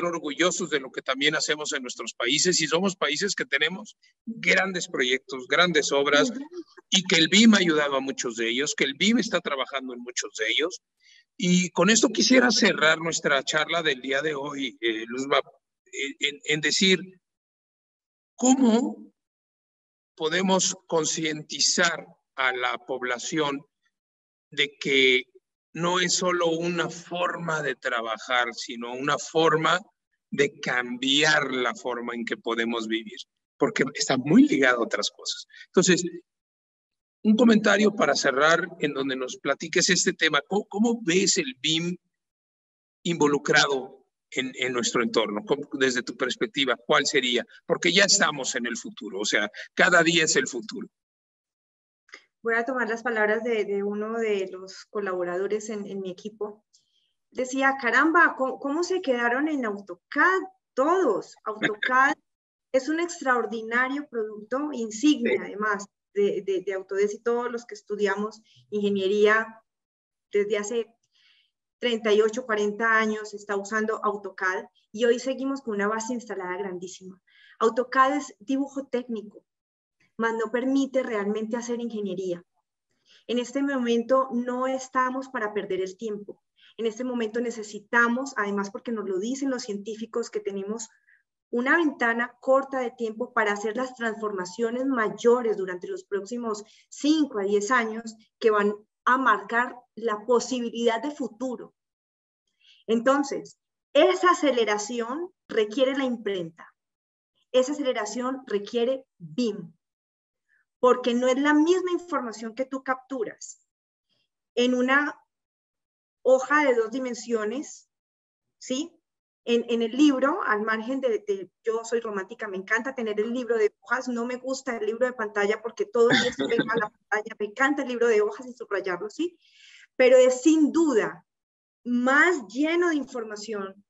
orgullosos de lo que también hacemos en nuestros países, y somos países que tenemos grandes proyectos, grandes obras, y que el BIM ha ayudado a muchos de ellos, que el BIM está trabajando en muchos de ellos. Y con esto quisiera cerrar nuestra charla del día de hoy, Luzma, en decir cómo podemos concientizar a la población de que no es solo una forma de trabajar, sino una forma de cambiar la forma en que podemos vivir, porque está muy ligado a otras cosas. Entonces, un comentario para cerrar en donde nos platiques este tema. ¿Cómo ves el BIM involucrado en nuestro entorno? Desde tu perspectiva, ¿cuál sería? Porque ya estamos en el futuro, o sea, cada día es el futuro. Voy a tomar las palabras de uno de los colaboradores en mi equipo. Decía, caramba, ¿cómo se quedaron en AutoCAD todos? AutoCAD es un extraordinario producto, insignia además de Autodesk, y todos los que estudiamos ingeniería desde hace 38, 40 años está usando AutoCAD, y hoy seguimos con una base instalada grandísima. AutoCAD es dibujo técnico, mas no permite realmente hacer ingeniería. En este momento no estamos para perder el tiempo. En este momento necesitamos, además porque nos lo dicen los científicos, que tenemos una ventana corta de tiempo para hacer las transformaciones mayores durante los próximos 5 a 10 años que van a marcar la posibilidad de futuro. Entonces, esa aceleración requiere la imprenta. Esa aceleración requiere BIM, porque no es la misma información que tú capturas en una hoja de 2 dimensiones, ¿sí? En el libro, al margen yo soy romántica, me encanta tener el libro de hojas, no me gusta el libro de pantalla porque todo el día estoy pegada a la pantalla, me encanta el libro de hojas y subrayarlo, ¿sí? Pero es sin duda más lleno de información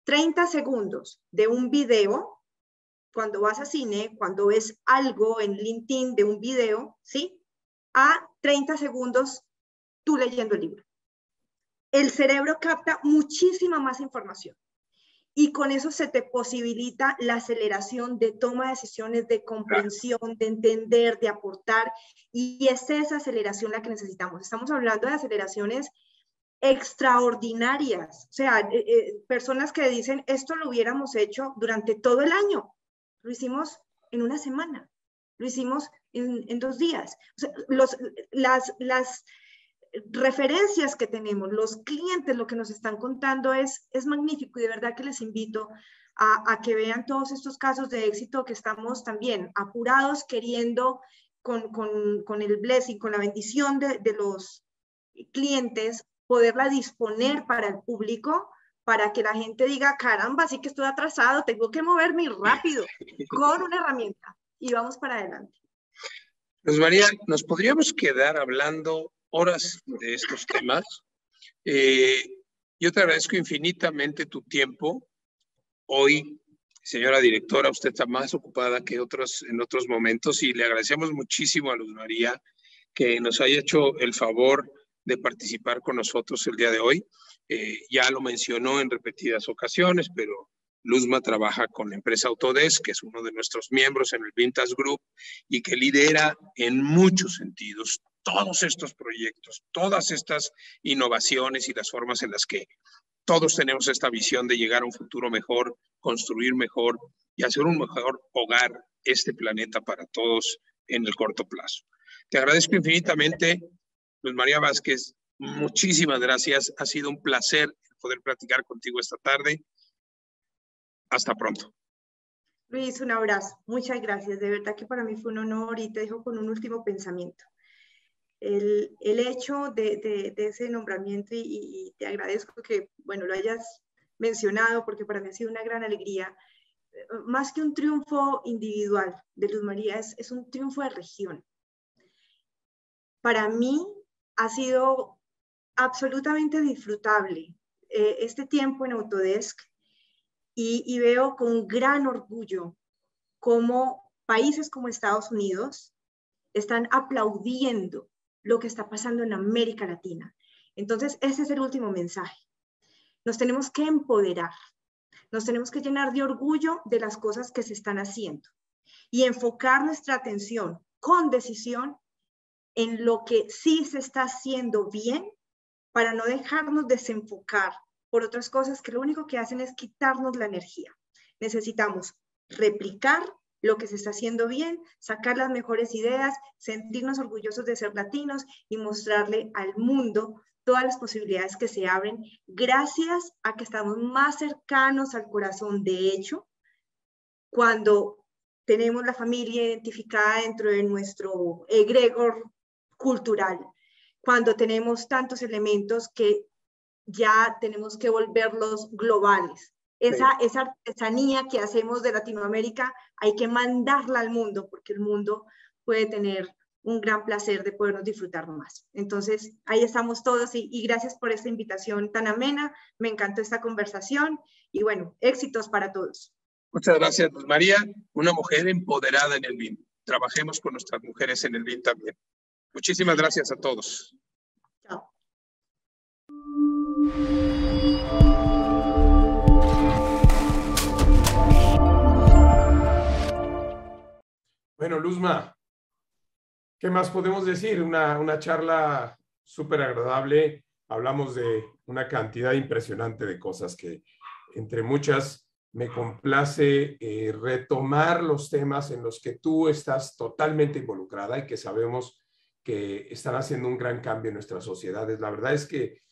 30 segundos de un video, cuando vas a cine, cuando ves algo en LinkedIn de un video, ¿sí? A 30 segundos tú leyendo el libro. El cerebro capta muchísima más información, y con eso se te posibilita la aceleración de toma de decisiones, de comprensión, de entender, de aportar, y es esa aceleración la que necesitamos. Estamos hablando de aceleraciones extraordinarias, o sea, personas que dicen, esto lo hubiéramos hecho durante todo el año, lo hicimos en una semana, lo hicimos en 2 días. O sea, las referencias que tenemos, los clientes, lo que nos están contando es magnífico, y de verdad que les invito a que vean todos estos casos de éxito, que estamos también apurados queriendo con el blessing, con la bendición de los clientes, poderla disponer para el público, para que la gente diga, caramba, sí que estoy atrasado, tengo que moverme rápido con una herramienta y vamos para adelante. Luz María, nos podríamos quedar hablando horas de estos temas. Yo te agradezco infinitamente tu tiempo. Hoy, señora directora, usted está más ocupada que en otros momentos y le agradecemos muchísimo a Luz María que nos haya hecho el favor de participar con nosotros el día de hoy. Ya lo mencionó en repetidas ocasiones, pero Luzma trabaja con la empresa Autodesk, que es uno de nuestros miembros en el Vintage Group y que lidera en muchos sentidos todos estos proyectos, todas estas innovaciones y las formas en las que todos tenemos esta visión de llegar a un futuro mejor, construir mejor y hacer un mejor hogar este planeta para todos en el corto plazo. Te agradezco infinitamente, Luz María Vázquez. Muchísimas gracias. Ha sido un placer poder platicar contigo esta tarde. Hasta pronto. Luis, un abrazo. Muchas gracias. De verdad que para mí fue un honor y te dejo con un último pensamiento. El hecho de ese nombramiento y te agradezco que, bueno, lo hayas mencionado porque para mí ha sido una gran alegría. Más que un triunfo individual de Luz María, es un triunfo de región. Para mí ha sido absolutamente disfrutable este tiempo en Autodesk y veo con gran orgullo cómo países como Estados Unidos están aplaudiendo lo que está pasando en América Latina. Entonces, ese es el último mensaje. Nos tenemos que empoderar, nos tenemos que llenar de orgullo de las cosas que se están haciendo y enfocar nuestra atención con decisión en lo que sí se está haciendo bien para no dejarnos desenfocar por otras cosas que lo único que hacen es quitarnos la energía. Necesitamos replicar lo que se está haciendo bien, sacar las mejores ideas, sentirnos orgullosos de ser latinos y mostrarle al mundo todas las posibilidades que se abren gracias a que estamos más cercanos al corazón. De hecho, cuando tenemos la familia identificada dentro de nuestro egregor cultural, cuando tenemos tantos elementos que ya tenemos que volverlos globales. Esa artesanía que hacemos de Latinoamérica hay que mandarla al mundo porque el mundo puede tener un gran placer de podernos disfrutar más. Entonces, ahí estamos todos y gracias por esta invitación tan amena. Me encantó esta conversación y bueno, éxitos para todos. Muchas gracias, Luz María. Una mujer empoderada en el BIM. Trabajemos con nuestras mujeres en el BIM también. Muchísimas gracias a todos. Chao. Bueno, Luzma, ¿qué más podemos decir? Una charla súper agradable. Hablamos de una cantidad impresionante de cosas que, entre muchas, me complace retomar los temas en los que tú estás totalmente involucrada y que sabemos que están haciendo un gran cambio en nuestras sociedades. La verdad es que,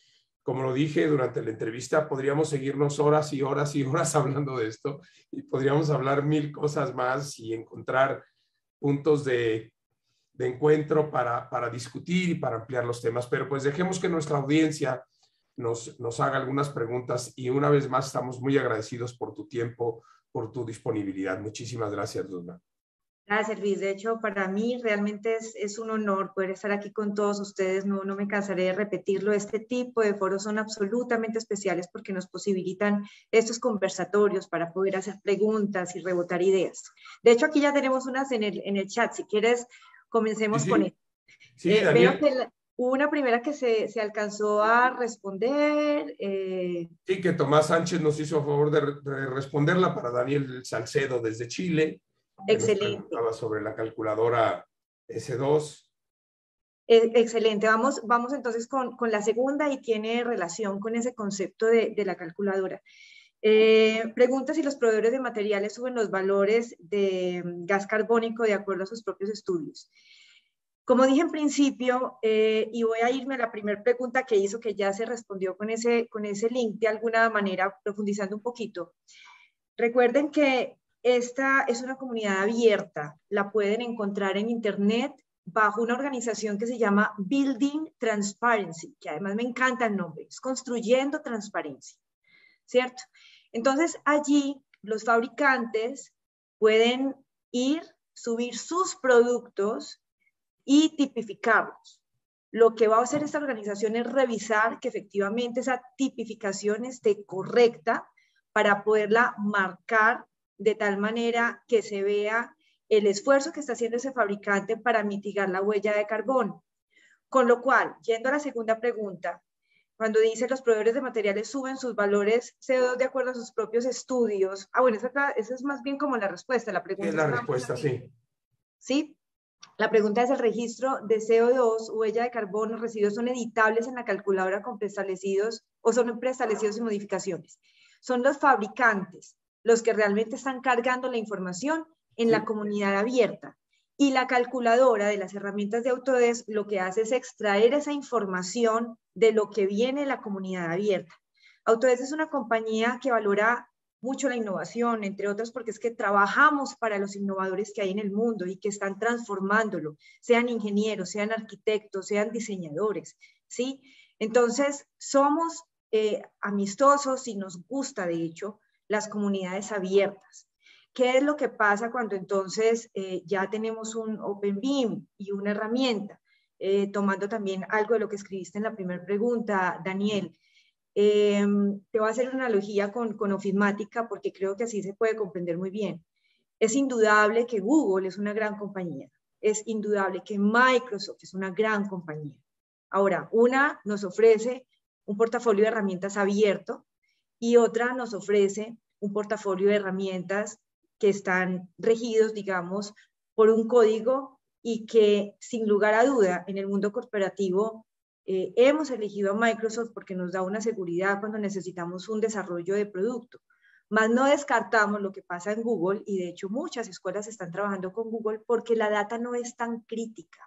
como lo dije durante la entrevista, podríamos seguirnos horas y horas y horas hablando de esto y podríamos hablar mil cosas más y encontrar puntos de encuentro para discutir y para ampliar los temas, pero pues dejemos que nuestra audiencia nos haga algunas preguntas y una vez más estamos muy agradecidos por tu tiempo, por tu disponibilidad. Muchísimas gracias, Luzma. Gracias, Luis. De hecho, para mí realmente es un honor poder estar aquí con todos ustedes. No me cansaré de repetirlo. Este tipo de foros son absolutamente especiales porque nos posibilitan estos conversatorios para poder hacer preguntas y rebotar ideas. De hecho, aquí ya tenemos unas en el chat. Si quieres, comencemos con esto. Sí, Daniel. Veo que hubo una primera que se alcanzó a responder. Sí, que Tomás Sánchez nos hizo a favor de responderla para Daniel Salcedo desde Chile. Excelente. Nos preguntaba sobre la calculadora S2. Excelente. Vamos entonces con la segunda y tiene relación con ese concepto de la calculadora. Pregunta si los proveedores de materiales suben los valores de gas carbónico de acuerdo a sus propios estudios. Como dije en principio, y voy a irme a la primera pregunta que hizo, que ya se respondió con ese link de alguna manera, profundizando un poquito. Recuerden que esta es una comunidad abierta, la pueden encontrar en internet bajo una organización que se llama Building Transparency, que además me encanta el nombre, es Construyendo Transparencia. ¿cierto? Entonces, allí los fabricantes pueden ir, subir sus productos y tipificarlos. Lo que va a hacer esta organización es revisar que efectivamente esa tipificación esté correcta para poderla marcar de tal manera que se vea el esfuerzo que está haciendo ese fabricante para mitigar la huella de carbono. Con lo cual, yendo a la segunda pregunta, cuando dice los proveedores de materiales suben sus valores CO2 de acuerdo a sus propios estudios. Bueno, esa es más bien como la respuesta. La pregunta es la respuesta, sí. ¿Sí? La pregunta es: ¿el registro de CO2, huella de carbono, residuos son editables en la calculadora con preestablecidos o son preestablecidos y modificaciones? Son los fabricantes los que realmente están cargando la información en la comunidad abierta. Y la calculadora de las herramientas de Autodesk lo que hace es extraer esa información de lo que viene de la comunidad abierta. Autodesk es una compañía que valora mucho la innovación, entre otras porque es que trabajamos para los innovadores que hay en el mundo y que están transformándolo, sean ingenieros, sean arquitectos, sean diseñadores, ¿sí? Entonces, somos amistosos y nos gusta, de hecho, las comunidades abiertas. ¿Qué es lo que pasa cuando entonces ya tenemos un Open BIM y una herramienta? Tomando también algo de lo que escribiste en la primera pregunta, Daniel. Te voy a hacer una analogía con Ofimática porque creo que así se puede comprender muy bien. Es indudable que Google es una gran compañía. Es indudable que Microsoft es una gran compañía. Ahora, una nos ofrece un portafolio de herramientas abierto y otra nos ofrece un portafolio de herramientas que están regidos, digamos, por un código y que, sin lugar a duda, en el mundo corporativo hemos elegido a Microsoft porque nos da una seguridad cuando necesitamos un desarrollo de producto. Más no descartamos lo que pasa en Google, y de hecho muchas escuelas están trabajando con Google porque la data no es tan crítica.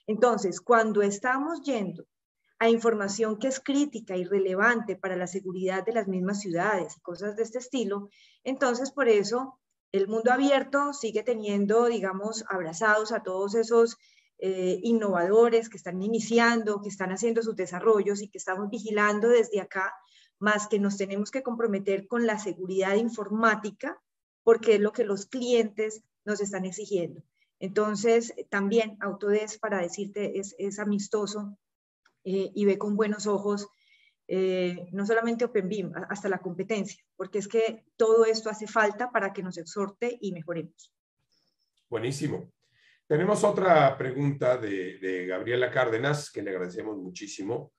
Entonces, cuando estamos yendo a información que es crítica y relevante para la seguridad de las mismas ciudades y cosas de este estilo, entonces por eso el mundo abierto sigue teniendo, digamos, abrazados a todos esos innovadores que están iniciando, que están haciendo sus desarrollos y que estamos vigilando desde acá, más que nos tenemos que comprometer con la seguridad informática, porque es lo que los clientes nos están exigiendo. Entonces, también Autodesk, para decirte, es amistoso y ve con buenos ojos no solamente Open BIM, hasta la competencia, porque es que todo esto hace falta para que nos exhorte y mejoremos. Buenísimo. Tenemos otra pregunta de Gabriela Cárdenas, que le agradecemos muchísimo.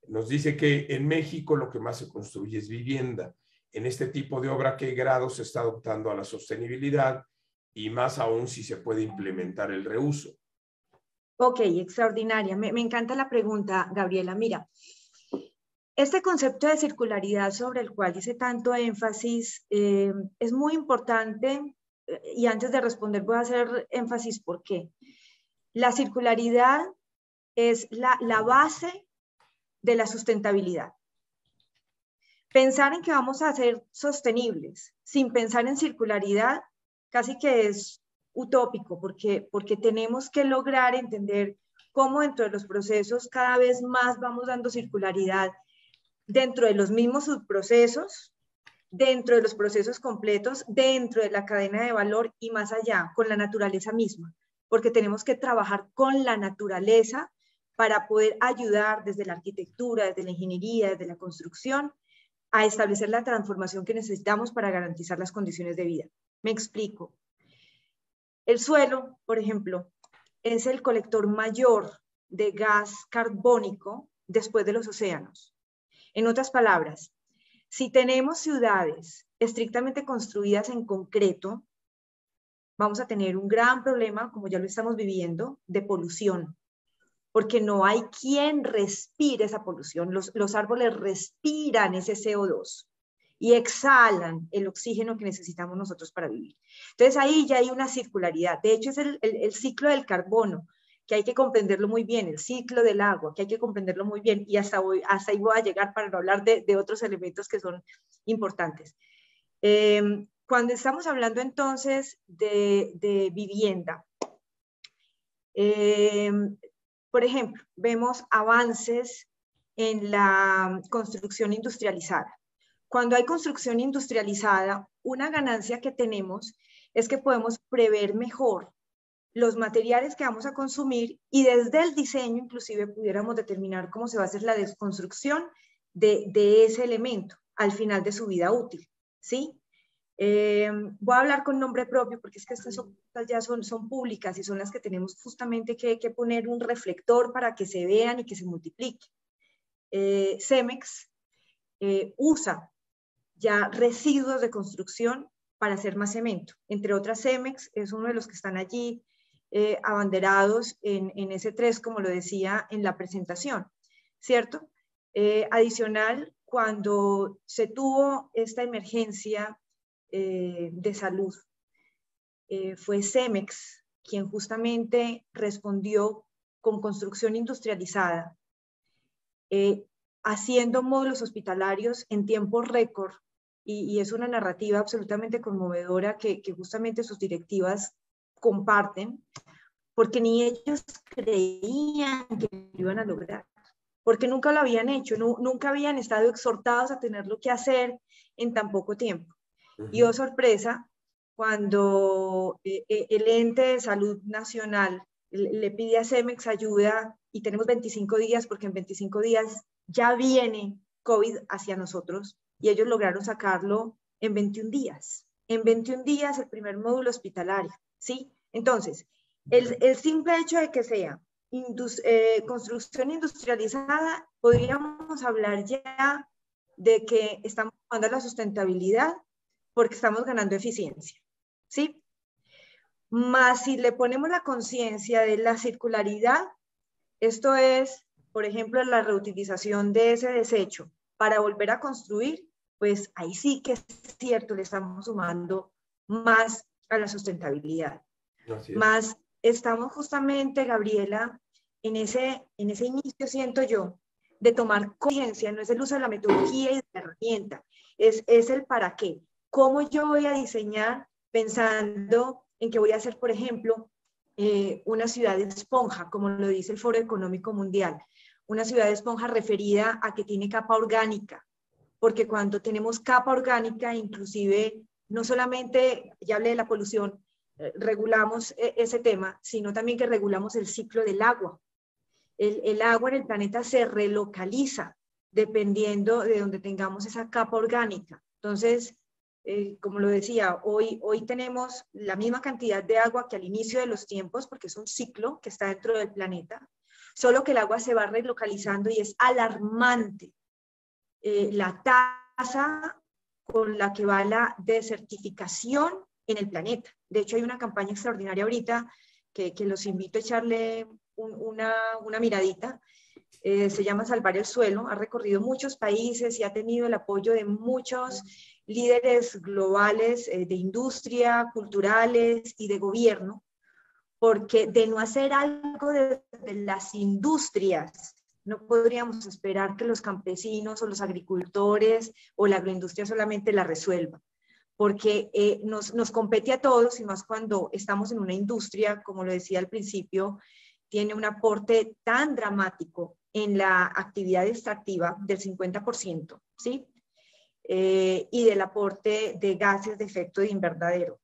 Nos dice que en México lo que más se construye es vivienda. En este tipo de obra, ¿qué grado se está adoptando a la sostenibilidad? Y más aún si se puede implementar el reuso. Ok, extraordinaria. Me encanta la pregunta, Gabriela. Mira, este concepto de circularidad sobre el cual hice tanto énfasis es muy importante, y antes de responder voy a hacer énfasis por qué. La circularidad es la base de la sustentabilidad. Pensar en que vamos a ser sostenibles sin pensar en circularidad casi que es utópico, porque tenemos que lograr entender cómo dentro de los procesos cada vez más vamos dando circularidad dentro de los mismos subprocesos, dentro de los procesos completos, dentro de la cadena de valor y más allá, con la naturaleza misma, porque tenemos que trabajar con la naturaleza para poder ayudar desde la arquitectura, desde la ingeniería, desde la construcción, a establecer la transformación que necesitamos para garantizar las condiciones de vida. Me explico. El suelo, por ejemplo, es el colector mayor de gas carbónico después de los océanos. En otras palabras, si tenemos ciudades estrictamente construidas en concreto, vamos a tener un gran problema, como ya lo estamos viviendo, de polución, porque no hay quien respire esa polución. Los árboles respiran ese CO2 y exhalan el oxígeno que necesitamos nosotros para vivir. Entonces ahí ya hay una circularidad. De hecho, es el ciclo del carbono, que hay que comprenderlo muy bien, el ciclo del agua, que hay que comprenderlo muy bien, y hasta ahí voy a llegar para no hablar de otros elementos que son importantes. Cuando estamos hablando entonces de vivienda, por ejemplo, vemos avances en la construcción industrializada. Cuando hay construcción industrializada, una ganancia que tenemos es que podemos prever mejor los materiales que vamos a consumir y desde el diseño inclusive pudiéramos determinar cómo se va a hacer la desconstrucción de ese elemento al final de su vida útil, ¿sí? Voy a hablar con nombre propio porque es que estas cosas ya son públicas y son las que tenemos justamente que poner un reflector para que se vean y que se multipliquen. Cemex usa ya residuos de construcción para hacer más cemento. Entre otras, Cemex es uno de los que están allí abanderados en ese 3, como lo decía en la presentación, ¿cierto? Adicional, cuando se tuvo esta emergencia de salud, fue Cemex quien justamente respondió con construcción industrializada, haciendo módulos hospitalarios en tiempo récord, y es una narrativa absolutamente conmovedora que justamente sus directivas comparten, porque ni ellos creían que lo iban a lograr, porque nunca lo habían hecho, nunca habían estado exhortados a tenerlo que hacer en tan poco tiempo. Y oh sorpresa, cuando el ente de salud nacional le pide a Cemex ayuda y tenemos 25 días, porque en 25 días ya viene COVID hacia nosotros, y ellos lograron sacarlo en 21 días. En 21 días el primer módulo hospitalario, ¿sí? Entonces, el simple hecho de que sea construcción industrializada, podríamos hablar ya de que estamos jugando a la sustentabilidad porque estamos ganando eficiencia, ¿sí? Más si le ponemos la conciencia de la circularidad, esto es, por ejemplo, la reutilización de ese desecho para volver a construir, pues ahí sí que es cierto, le estamos sumando más a la sustentabilidad. Más estamos justamente, Gabriela, en ese inicio, siento yo, de tomar conciencia, no es el uso de la metodología y de la herramienta, es el para qué. ¿Cómo yo voy a diseñar pensando en que voy a hacer, por ejemplo, una ciudad de esponja, como lo dice el Foro Económico Mundial? Una ciudad de esponja referida a que tiene capa orgánica, porque cuando tenemos capa orgánica, inclusive, no solamente, ya hablé de la polución, regulamos ese tema, sino también que regulamos el ciclo del agua. El agua en el planeta se relocaliza dependiendo de donde tengamos esa capa orgánica. Entonces, como lo decía, hoy tenemos la misma cantidad de agua que al inicio de los tiempos, porque es un ciclo que está dentro del planeta, solo que el agua se va relocalizando y es alarmante la tasa con la que va la desertificación en el planeta. De hecho, hay una campaña extraordinaria ahorita que los invito a echarle una miradita. Se llama Salvar el Suelo. Ha recorrido muchos países y ha tenido el apoyo de muchos líderes globales de industria, culturales y de gobierno, porque de no hacer algo desde las industrias, no podríamos esperar que los campesinos o los agricultores o la agroindustria solamente la resuelvan, porque nos compete a todos, y más cuando estamos en una industria, como lo decía al principio, tiene un aporte tan dramático en la actividad extractiva del 50%, ¿sí? Y del aporte de gases de efecto de invernadero.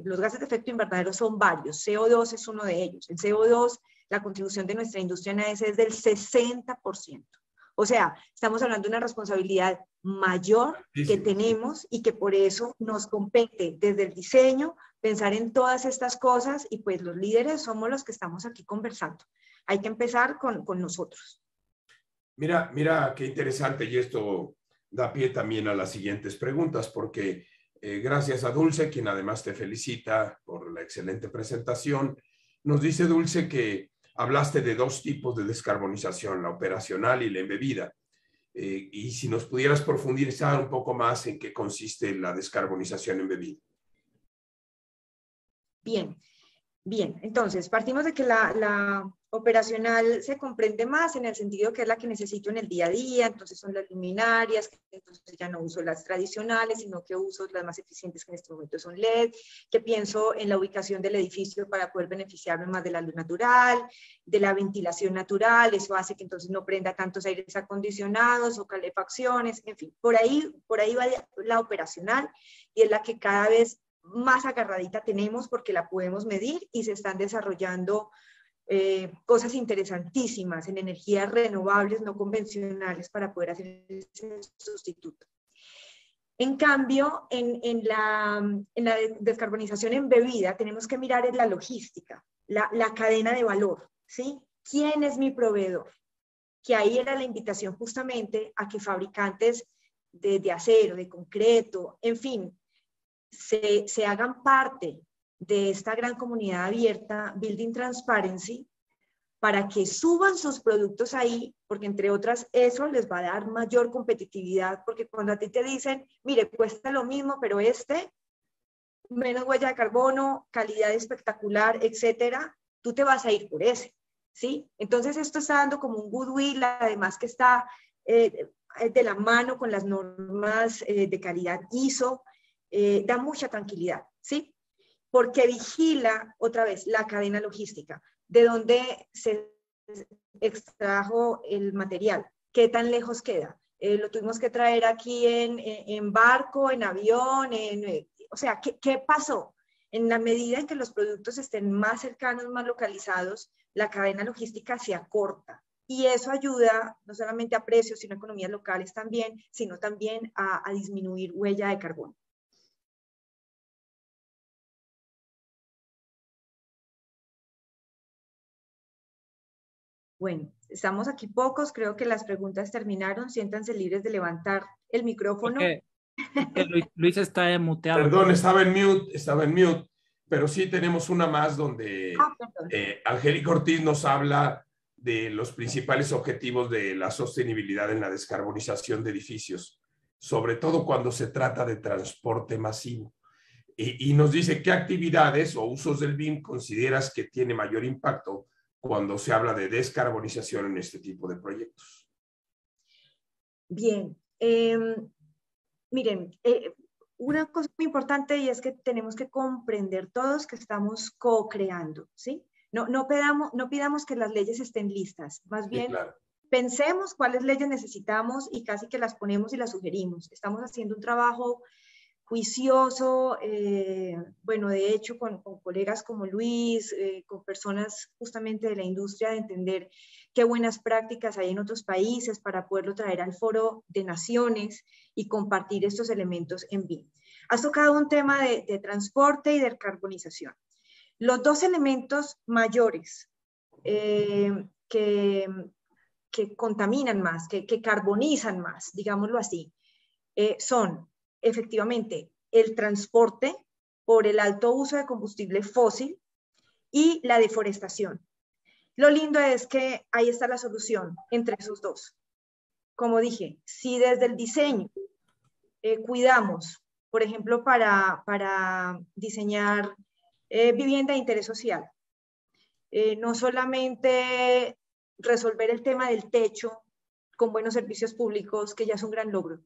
Los gases de efecto invernadero son varios, CO2 es uno de ellos. El CO2, la contribución de nuestra industria en AES es del 60%. O sea, estamos hablando de una responsabilidad mayor que tenemos y que por eso nos compete desde el diseño pensar en todas estas cosas, y pues los líderes somos los que estamos aquí conversando. Hay que empezar con nosotros. Mira qué interesante, y esto da pie también a las siguientes preguntas, porque gracias a Dulce, quien además te felicita por la excelente presentación, nos dice Dulce que hablaste de dos tipos de descarbonización, la operacional y la embebida. Y si nos pudieras profundizar un poco más en qué consiste la descarbonización embebida. Bien, Bien, entonces partimos de que la operacional se comprende más en el sentido que es la que necesito en el día a día, entonces son las luminarias, entonces ya no uso las tradicionales, sino que uso las más eficientes que en este momento son LED, que pienso en la ubicación del edificio para poder beneficiarme más de la luz natural, de la ventilación natural, eso hace que entonces no prenda tantos aires acondicionados o calefacciones, en fin, por ahí va la operacional y es la que cada vez más agarradita tenemos porque la podemos medir y se están desarrollando cosas interesantísimas en energías renovables no convencionales para poder hacer ese sustituto. En cambio, en la descarbonización embebida tenemos que mirar en la logística, la cadena de valor, ¿sí? ¿Quién es mi proveedor? Que ahí era la invitación justamente a que fabricantes de acero, de concreto, en fin, se hagan parte de esta gran comunidad abierta, Building Transparency, para que suban sus productos ahí, porque entre otras eso les va a dar mayor competitividad, porque cuando a ti te dicen, mire, cuesta lo mismo, pero menos huella de carbono, calidad espectacular, etcétera, tú te vas a ir por ese, ¿sí? Entonces esto está dando como un goodwill, además que está de la mano con las normas de calidad ISO, da mucha tranquilidad, ¿sí? Porque vigila otra vez la cadena logística, de dónde se extrajo el material, qué tan lejos queda. Lo tuvimos que traer aquí en barco, en avión, o sea, ¿qué pasó? En la medida en que los productos estén más cercanos, más localizados, la cadena logística se acorta. Y eso ayuda no solamente a precios, sino a economías locales también, sino también a disminuir huella de carbono. Bueno, estamos aquí pocos, creo que las preguntas terminaron, siéntanse libres de levantar el micrófono. Luis está muteado. Perdón, estaba en mute, pero sí tenemos una más donde Angélica Ortiz nos habla de los principales objetivos de la sostenibilidad en la descarbonización de edificios, sobre todo cuando se trata de transporte masivo. Y nos dice qué actividades o usos del BIM consideras que tiene mayor impacto cuando se habla de descarbonización en este tipo de proyectos. Bien, miren, una cosa muy importante y es que tenemos que comprender todos que estamos co-creando, ¿sí? No pidamos que las leyes estén listas, más bien sí, claro, pensemos cuáles leyes necesitamos y casi que las ponemos y las sugerimos. Estamos haciendo un trabajo juicioso, bueno, de hecho con colegas como Luis, con personas justamente de la industria, de entender qué buenas prácticas hay en otros países para poderlo traer al Foro de Naciones y compartir estos elementos en BIM. Has tocado un tema de transporte y de descarbonización. Los dos elementos mayores que contaminan más, que carbonizan más, digámoslo así, son efectivamente el transporte por el alto uso de combustible fósil y la deforestación. Lo lindo es que ahí está la solución entre esos dos. Como dije, si desde el diseño cuidamos, por ejemplo, para diseñar vivienda de interés social, no solamente resolver el tema del techo con buenos servicios públicos, que ya es un gran logro.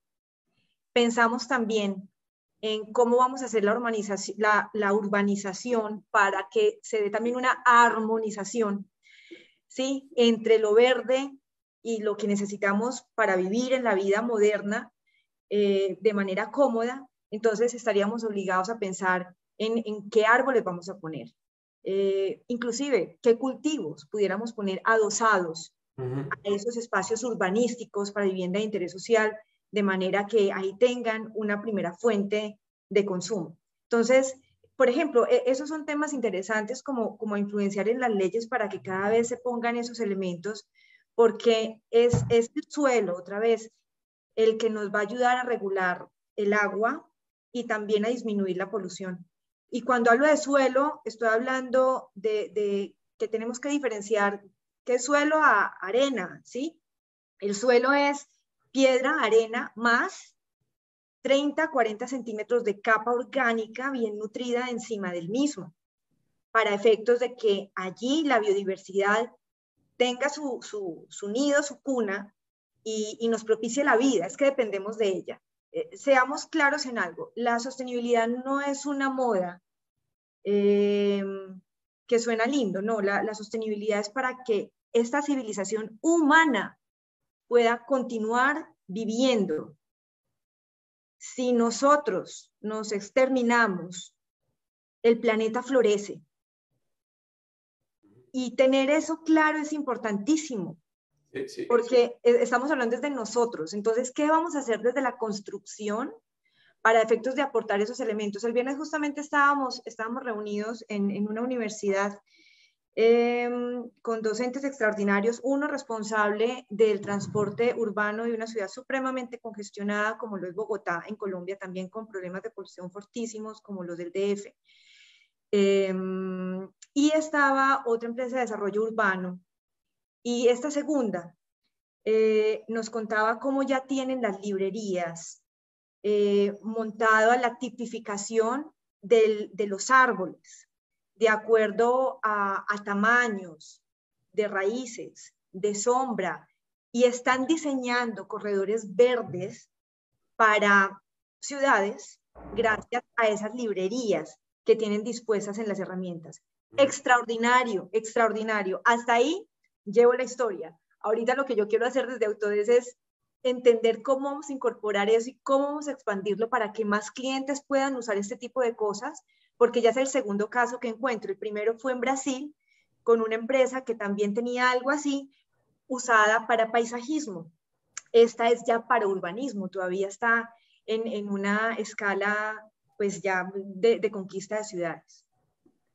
Pensamos también en cómo vamos a hacer la urbanización para que se dé también una armonización, ¿sí?, entre lo verde y lo que necesitamos para vivir en la vida moderna de manera cómoda. Entonces estaríamos obligados a pensar en qué árboles vamos a poner. Inclusive, qué cultivos pudiéramos poner adosados a esos espacios urbanísticos para vivienda de interés social, de manera que ahí tengan una primera fuente de consumo. Entonces, por ejemplo, esos son temas interesantes como influenciar en las leyes para que cada vez se pongan esos elementos, porque es el suelo, otra vez, el que nos va a ayudar a regular el agua y también a disminuir la polución. Y cuando hablo de suelo, estoy hablando de que tenemos que diferenciar qué es suelo a arena, ¿sí? El suelo es piedra, arena, más 30, 40 centímetros de capa orgánica bien nutrida encima del mismo. para efectos de que allí la biodiversidad tenga su nido, su cuna, y nos propicie la vida. Es que dependemos de ella. Seamos claros en algo, la sostenibilidad no es una moda que suena lindo, no, la sostenibilidad es para que esta civilización humana pueda continuar viviendo. Si nosotros nos exterminamos, el planeta florece. Y tener eso claro es importantísimo. Sí, porque estamos hablando desde nosotros. Entonces, ¿qué vamos a hacer desde la construcción para efectos de aportar esos elementos? El viernes justamente estábamos reunidos en una universidad con docentes extraordinarios, uno responsable del transporte urbano de una ciudad supremamente congestionada como lo es Bogotá, en Colombia, también con problemas de polución fortísimos como los del DF. Y estaba otra empresa de desarrollo urbano. Y esta segunda nos contaba cómo ya tienen las librerías montado a la tipificación de los árboles, de acuerdo a tamaños, de raíces, de sombra, y están diseñando corredores verdes para ciudades gracias a esas librerías que tienen dispuestas en las herramientas. Extraordinario, extraordinario. Hasta ahí llevo la historia. Ahorita lo que yo quiero hacer desde Autodesk es entender cómo vamos a incorporar eso y cómo vamos a expandirlo para que más clientes puedan usar este tipo de cosas, porque ya es el segundo caso que encuentro. El primero fue en Brasil, con una empresa que también tenía algo así, usada para paisajismo. Esta es ya para urbanismo, todavía está en una escala pues ya de conquista de ciudades.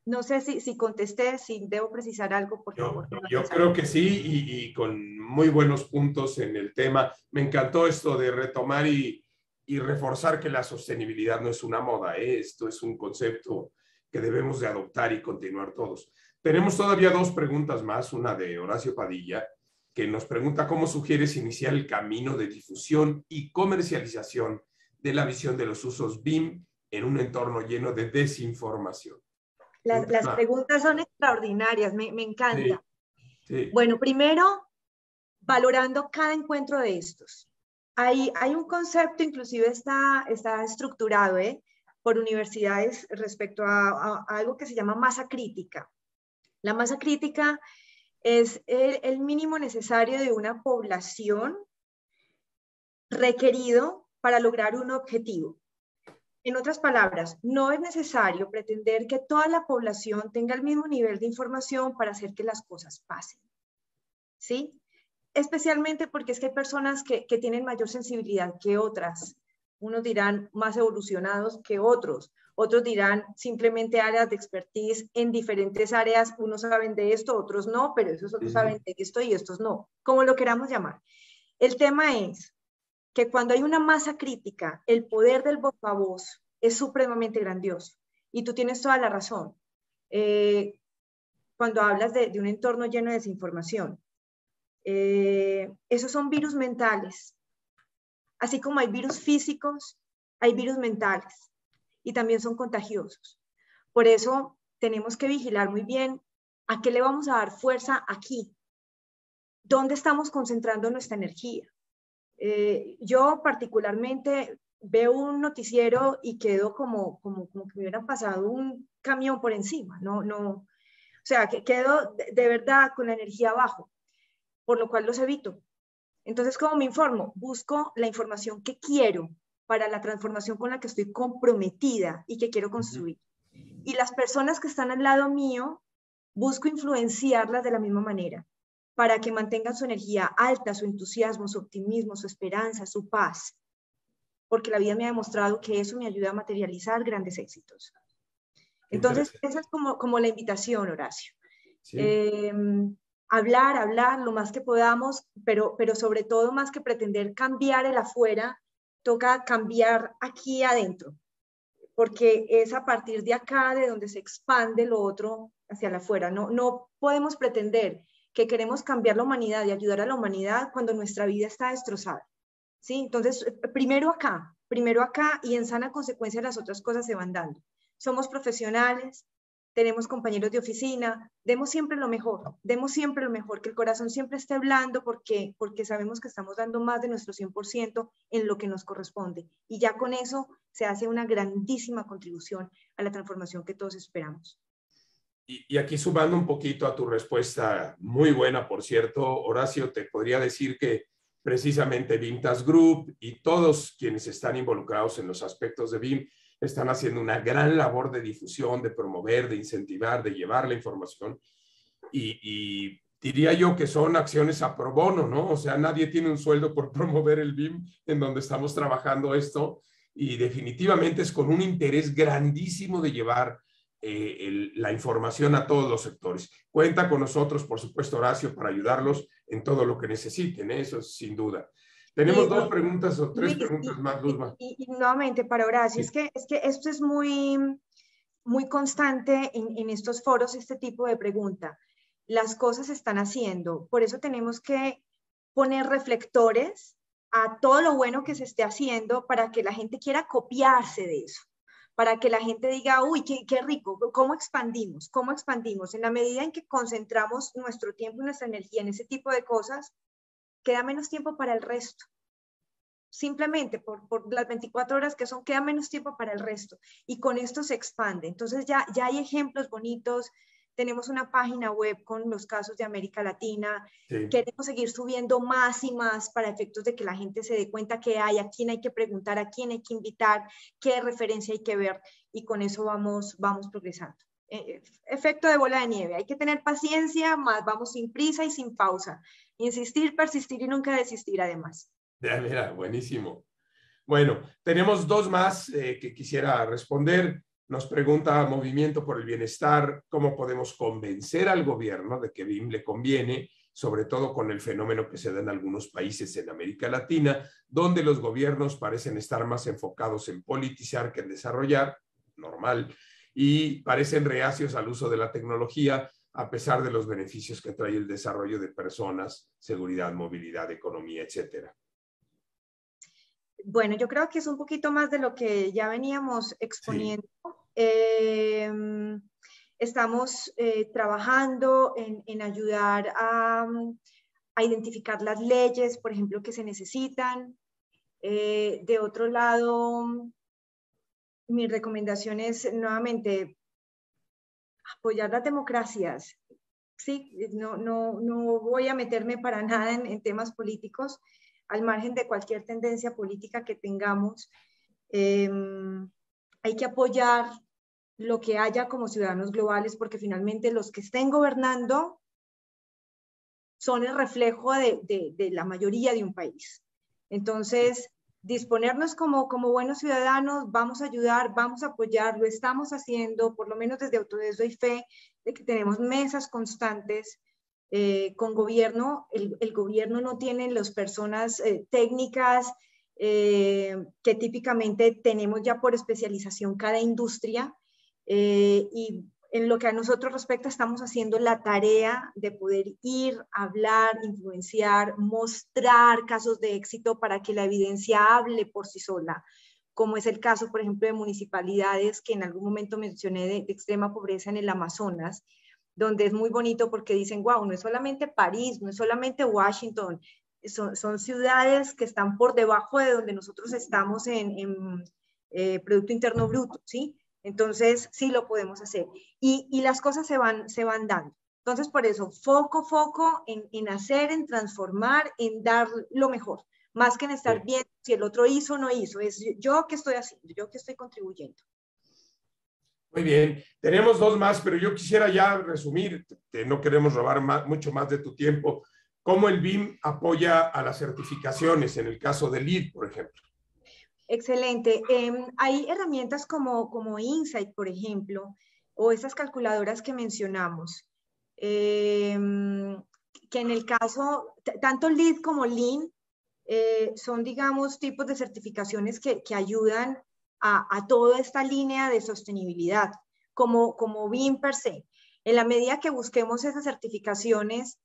No sé si contesté, si debo precisar algo, por favor. Yo creo que sí, y con muy buenos puntos en el tema. Me encantó esto de retomar y reforzar que la sostenibilidad no es una moda, ¿eh? Esto es un concepto que debemos de adoptar y continuar todos. Tenemos todavía dos preguntas más, una de Horacio Padilla, que nos pregunta cómo sugieres iniciar el camino de difusión y comercialización de la visión de los usos BIM en un entorno lleno de desinformación. Las preguntas son extraordinarias, me encanta. Sí, sí. Bueno, primero, valorando cada encuentro de estos. Hay un concepto, inclusive está estructurado por universidades respecto a algo que se llama masa crítica. La masa crítica es el mínimo necesario de una población requerido para lograr un objetivo. En otras palabras, no es necesario pretender que toda la población tenga el mismo nivel de información para hacer que las cosas pasen, ¿sí? Especialmente porque es que hay personas que tienen mayor sensibilidad que otras. Unos dirán más evolucionados que otros. Otros dirán simplemente áreas de expertise en diferentes áreas. Unos saben de esto, otros no, pero esos otros saben de esto y estos no. Como lo queramos llamar. El tema es que cuando hay una masa crítica, el poder del voz a voz es supremamente grandioso. Y tú tienes toda la razón. Cuando hablas de un entorno lleno de desinformación, esos son virus mentales. Así como hay virus físicos, hay virus mentales. Y también son contagiosos. Por eso tenemos que vigilar muy bien a qué le vamos a dar fuerza aquí. ¿Dónde estamos concentrando nuestra energía? Yo particularmente veo un noticiero y quedo como que me hubiera pasado un camión por encima, o sea, que quedo de verdad con la energía abajo, por lo cual los evito. Entonces, ¿cómo me informo? Busco la información que quiero para la transformación con la que estoy comprometida y que quiero construir. Y las personas que están al lado mío, busco influenciarlas de la misma manera, para que mantengan su energía alta, su entusiasmo, su optimismo, su esperanza, su paz. Porque la vida me ha demostrado que eso me ayuda a materializar grandes éxitos. Entonces, esa es como la invitación, Horacio. Sí. Hablar lo más que podamos, pero sobre todo más que pretender cambiar el afuera, toca cambiar aquí adentro. Porque es a partir de acá de donde se expande lo otro hacia el afuera. No podemos pretender que queremos cambiar la humanidad y ayudar a la humanidad cuando nuestra vida está destrozada, ¿sí? Entonces, primero acá y en sana consecuencia las otras cosas se van dando. Somos profesionales, tenemos compañeros de oficina, demos siempre lo mejor, que el corazón siempre esté hablando porque sabemos que estamos dando más de nuestro 100% en lo que nos corresponde. Y ya con eso se hace una grandísima contribución a la transformación que todos esperamos. Y aquí sumando un poquito a tu respuesta, muy buena, por cierto, Horacio, te podría decir que precisamente Vintas Group y todos quienes están involucrados en los aspectos de BIM están haciendo una gran labor de difusión, de promover, de incentivar, de llevar la información. Y diría yo que son acciones a pro bono, ¿no? O sea, nadie tiene un sueldo por promover el BIM en donde estamos trabajando esto. Y definitivamente es con un interés grandísimo de llevar la información a todos los sectores. Cuenta con nosotros, por supuesto, Horacio, para ayudarlos en todo lo que necesiten, ¿eh? Eso sin duda. Tenemos dos preguntas o tres preguntas más, Luzma. Y nuevamente para Horacio, Sí. es que esto es muy constante en estos foros, este tipo de pregunta. Las cosas se están haciendo, por eso tenemos que poner reflectores a todo lo bueno que se esté haciendo para que la gente quiera copiarse de eso, para que la gente diga, uy, qué rico, ¿cómo expandimos? ¿Cómo expandimos? En la medida en que concentramos nuestro tiempo y nuestra energía en ese tipo de cosas, queda menos tiempo para el resto. Simplemente por las 24 horas que son, queda menos tiempo para el resto. Y con esto se expande. Entonces ya hay ejemplos bonitos. Tenemos una página web con los casos de América Latina. Sí. Queremos seguir subiendo más y más para efectos de que la gente se dé cuenta que hay, a quién hay que preguntar, a quién hay que invitar, qué referencia hay que ver. Y con eso vamos progresando. Efecto de bola de nieve. Hay que tener paciencia, más vamos sin prisa y sin pausa. Insistir, persistir y nunca desistir además. Ya, mira, buenísimo. Bueno, tenemos dos más que quisiera responder. Nos pregunta Movimiento por el Bienestar, ¿cómo podemos convencer al gobierno de que BIM le conviene, sobre todo con el fenómeno que se da en algunos países en América Latina, donde los gobiernos parecen estar más enfocados en politizar que en desarrollar, normal, y parecen reacios al uso de la tecnología, a pesar de los beneficios que trae el desarrollo de personas, seguridad, movilidad, economía, etcétera? Bueno, yo creo que es un poquito más de lo que ya veníamos exponiendo. Sí. Estamos trabajando en ayudar a identificar las leyes, por ejemplo, que se necesitan. De otro lado, mi recomendación es nuevamente apoyar las democracias. Sí, no voy a meterme para nada en temas políticos, al margen de cualquier tendencia política que tengamos. Hay que apoyar lo que haya como ciudadanos globales, porque finalmente los que estén gobernando son el reflejo de la mayoría de un país. Entonces, disponernos como buenos ciudadanos, vamos a ayudar, vamos a apoyar, lo estamos haciendo, por lo menos desde Autodesk doy fe de que tenemos mesas constantes con gobierno. El gobierno no tiene las personas técnicas que típicamente tenemos ya por especialización cada industria, y en lo que a nosotros respecta estamos haciendo la tarea de poder ir, hablar, influenciar, mostrar casos de éxito para que la evidencia hable por sí sola, como es el caso, por ejemplo, de municipalidades que en algún momento mencioné de extrema pobreza en el Amazonas, donde es muy bonito porque dicen, wow, no es solamente París, no es solamente Washington, son ciudades que están por debajo de donde nosotros estamos en Producto Interno Bruto, ¿sí? Entonces, sí lo podemos hacer. Y las cosas se van dando. Entonces, por eso, foco en hacer, en transformar, en dar lo mejor, más que en estar viendo si el otro hizo o no hizo. Es yo qué estoy haciendo, yo qué estoy contribuyendo. Muy bien, tenemos dos más, pero yo quisiera ya resumir, que no queremos robar mucho más de tu tiempo, cómo el BIM apoya a las certificaciones, en el caso de LEED, por ejemplo. Excelente. Hay herramientas como Insight, por ejemplo, o esas calculadoras que mencionamos, que en el caso, tanto LEED como Lean, son, digamos, tipos de certificaciones que ayudan a toda esta línea de sostenibilidad, como BIM per se. En la medida que busquemos esas certificaciones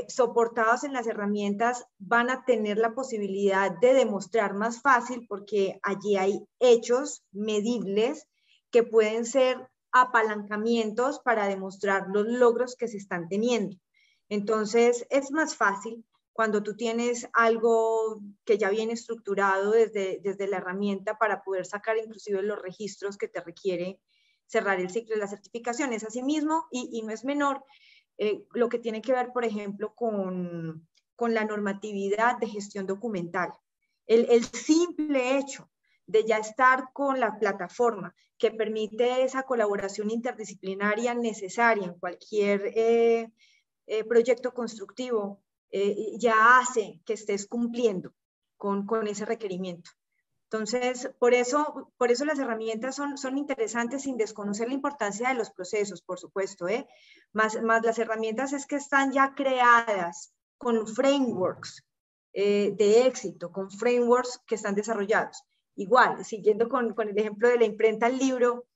soportadas en las herramientas, van a tener la posibilidad de demostrar más fácil, porque allí hay hechos medibles que pueden ser apalancamientos para demostrar los logros que se están teniendo. Entonces, es más fácil cuando tú tienes algo que ya viene estructurado desde la herramienta para poder sacar inclusive los registros que te requiere cerrar el ciclo de las certificaciones. Asimismo, y no es menor, lo que tiene que ver, por ejemplo, con la normatividad de gestión documental. El simple hecho de ya estar con la plataforma que permite esa colaboración interdisciplinaria necesaria en cualquier proyecto constructivo, ya hace que estés cumpliendo con ese requerimiento. Entonces, por eso las herramientas son interesantes sin desconocer la importancia de los procesos, por supuesto, más las herramientas es que están ya creadas con frameworks de éxito, con frameworks que están desarrollados. Igual, siguiendo con el ejemplo de la imprenta al libro,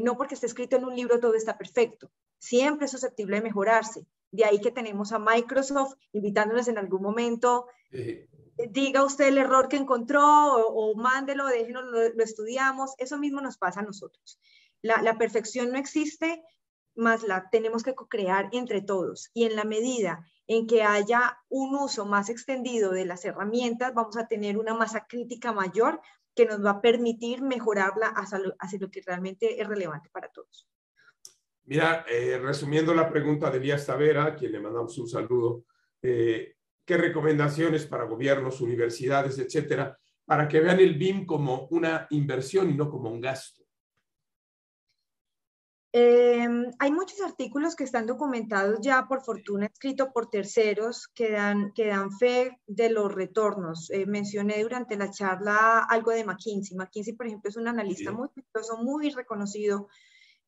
no porque esté escrito en un libro todo está perfecto, siempre es susceptible de mejorarse. De ahí que tenemos a Microsoft invitándonos en algún momento, diga usted el error que encontró o mándelo, déjenos, lo estudiamos. Eso mismo nos pasa a nosotros. La perfección no existe, más la tenemos que co-crear entre todos. Y en la medida en que haya un uso más extendido de las herramientas, vamos a tener una masa crítica mayor que nos va a permitir mejorarla hacia lo que realmente es relevante para todos. Mira, resumiendo la pregunta de Elías Tavera, a quien le mandamos un saludo, ¿qué recomendaciones para gobiernos, universidades, etcétera, para que vean el BIM como una inversión y no como un gasto? Hay muchos artículos que están documentados ya, por fortuna, escritos por terceros que dan fe de los retornos. Mencioné durante la charla algo de McKinsey. McKinsey, por ejemplo, es un analista muy exitoso, muy reconocido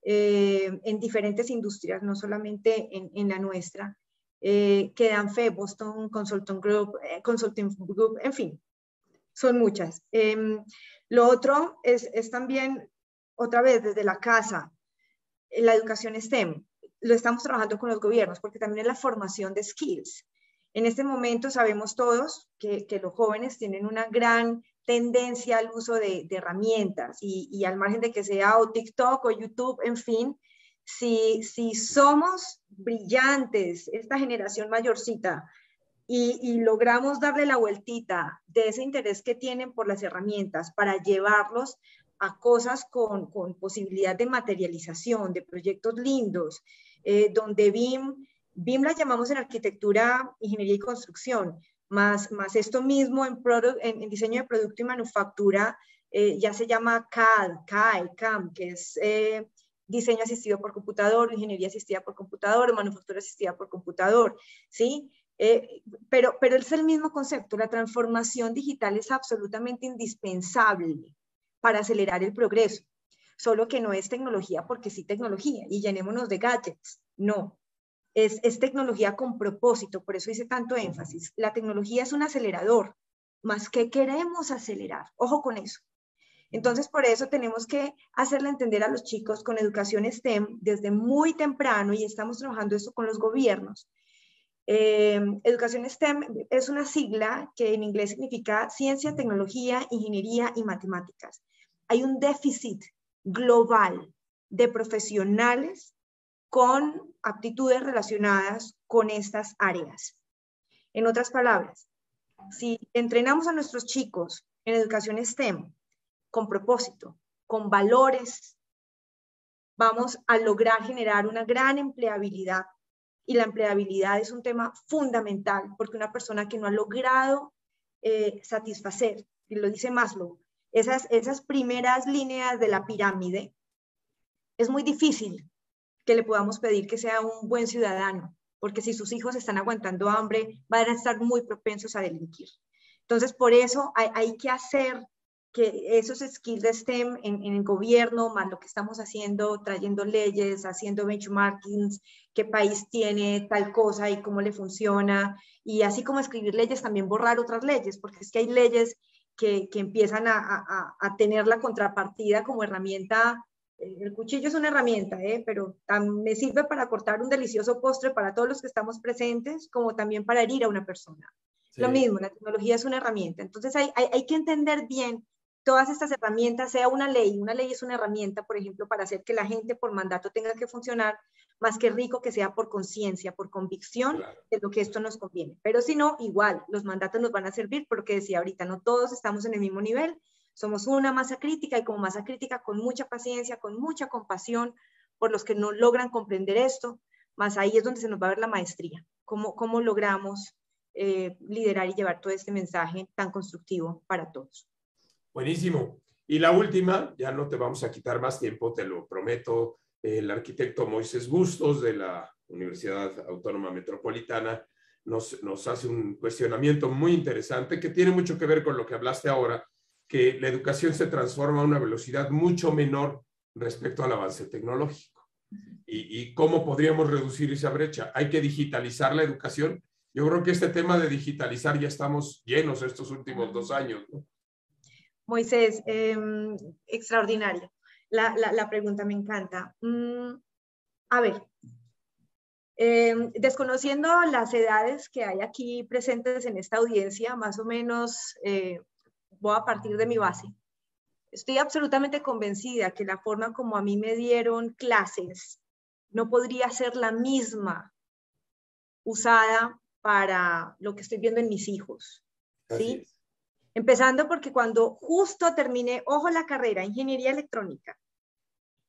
en diferentes industrias, no solamente en la nuestra, que dan fe, Boston Consulting Group, en fin, son muchas. Lo otro es también, otra vez, desde la casa, la educación STEM. Lo estamos trabajando con los gobiernos, porque también es la formación de skills. En este momento sabemos todos que los jóvenes tienen una gran tendencia al uso de herramientas y al margen de que sea o TikTok o YouTube, en fin, si somos brillantes, esta generación mayorcita, y logramos darle la vueltita de ese interés que tienen por las herramientas para llevarlos a cosas con posibilidad de materialización, de proyectos lindos, donde BIM la llamamos en arquitectura, ingeniería y construcción, más esto mismo en diseño de producto y manufactura, ya se llama CAM, que es diseño asistido por computador, ingeniería asistida por computador, manufactura asistida por computador, ¿sí? Pero es el mismo concepto, la transformación digital es absolutamente indispensable para acelerar el progreso, solo que no es tecnología porque sí tecnología, y llenémonos de gadgets, no. Es tecnología con propósito, por eso hice tanto énfasis. La tecnología es un acelerador, más que queremos acelerar. Ojo con eso. Entonces, por eso tenemos que hacerle entender a los chicos con educación STEM desde muy temprano, y estamos trabajando esto con los gobiernos. Educación STEM es una sigla que en inglés significa ciencia, tecnología, ingeniería y matemáticas. Hay un déficit global de profesionales con aptitudes relacionadas con estas áreas. En otras palabras, si entrenamos a nuestros chicos en educación STEM con propósito, con valores, vamos a lograr generar una gran empleabilidad. Y la empleabilidad es un tema fundamental, porque una persona que no ha logrado satisfacer, y lo dice Maslow, esas primeras líneas de la pirámide, es muy difícil que le podamos pedir que sea un buen ciudadano, porque si sus hijos están aguantando hambre, van a estar muy propensos a delinquir. Entonces, por eso hay que hacer que esos skills de STEM en el gobierno, más lo que estamos haciendo, trayendo leyes, haciendo benchmarkings, qué país tiene tal cosa y cómo le funciona, y así como escribir leyes, también borrar otras leyes, porque es que hay leyes que empiezan a tener la contrapartida como herramienta. El cuchillo es una herramienta, pero me sirve para cortar un delicioso postre para todos los que estamos presentes, como también para herir a una persona. Sí. Lo mismo, la tecnología es una herramienta. Entonces hay que entender bien todas estas herramientas, sea una ley es una herramienta, por ejemplo, para hacer que la gente por mandato tenga que funcionar, más que rico que sea por conciencia, por convicción de lo que esto nos conviene. Pero si no, igual, los mandatos nos van a servir porque decía ahorita, no todos estamos en el mismo nivel, somos una masa crítica y como masa crítica con mucha paciencia, con mucha compasión por los que no logran comprender esto, más ahí es donde se nos va a ver la maestría, cómo logramos liderar y llevar todo este mensaje tan constructivo para todos. Buenísimo. Y la última, ya no te vamos a quitar más tiempo, te lo prometo, el arquitecto Moisés Bustos de la Universidad Autónoma Metropolitana nos hace un cuestionamiento muy interesante que tiene mucho que ver con lo que hablaste ahora, que la educación se transforma a una velocidad mucho menor respecto al avance tecnológico. ¿Y cómo podríamos reducir esa brecha? Hay que digitalizar la educación. Yo creo que este tema de digitalizar ya estamos llenos estos últimos 2 años, ¿no? Moisés, extraordinaria. La pregunta me encanta. A ver, desconociendo las edades que hay aquí presentes en esta audiencia, más o menos voy a partir de mi base. Estoy absolutamente convencida que la forma como a mí me dieron clases no podría ser la misma usada para lo que estoy viendo en mis hijos, ¿sí? Empezando porque cuando justo terminé, ojo la carrera, ingeniería electrónica,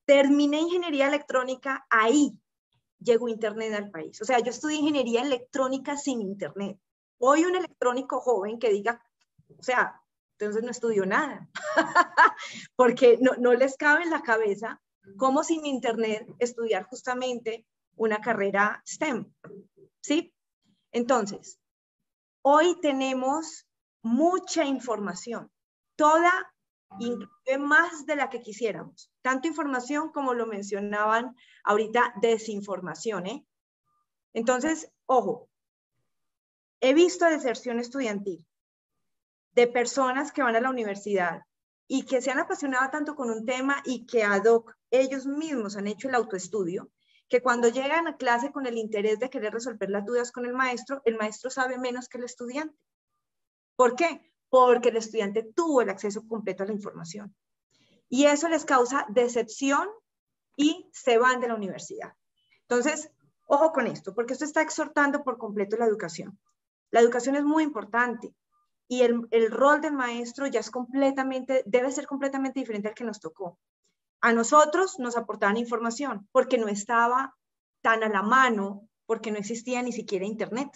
terminé ingeniería electrónica, ahí llegó internet al país. O sea, yo estudié ingeniería electrónica sin internet. Hoy un electrónico joven que diga, o sea, entonces no estudió nada, porque no les cabe en la cabeza cómo sin internet estudiar justamente una carrera STEM, ¿sí? Entonces, hoy tenemos mucha información, toda, incluye más de la que quisiéramos, tanto información como lo mencionaban ahorita, desinformación, ¿eh? Entonces, ojo, he visto deserción estudiantil de personas que van a la universidad y que se han apasionado tanto con un tema y que ad hoc ellos mismos han hecho el autoestudio, que cuando llegan a clase con el interés de querer resolver las dudas con el maestro sabe menos que el estudiante. ¿Por qué? Porque el estudiante tuvo el acceso completo a la información. Y eso les causa decepción y se van de la universidad. Entonces, ojo con esto, porque esto está exhortando por completo la educación. La educación es muy importante y el rol del maestro ya es debe ser completamente diferente al que nos tocó. A nosotros nos aportaban información porque no estaba tan a la mano, porque no existía ni siquiera internet,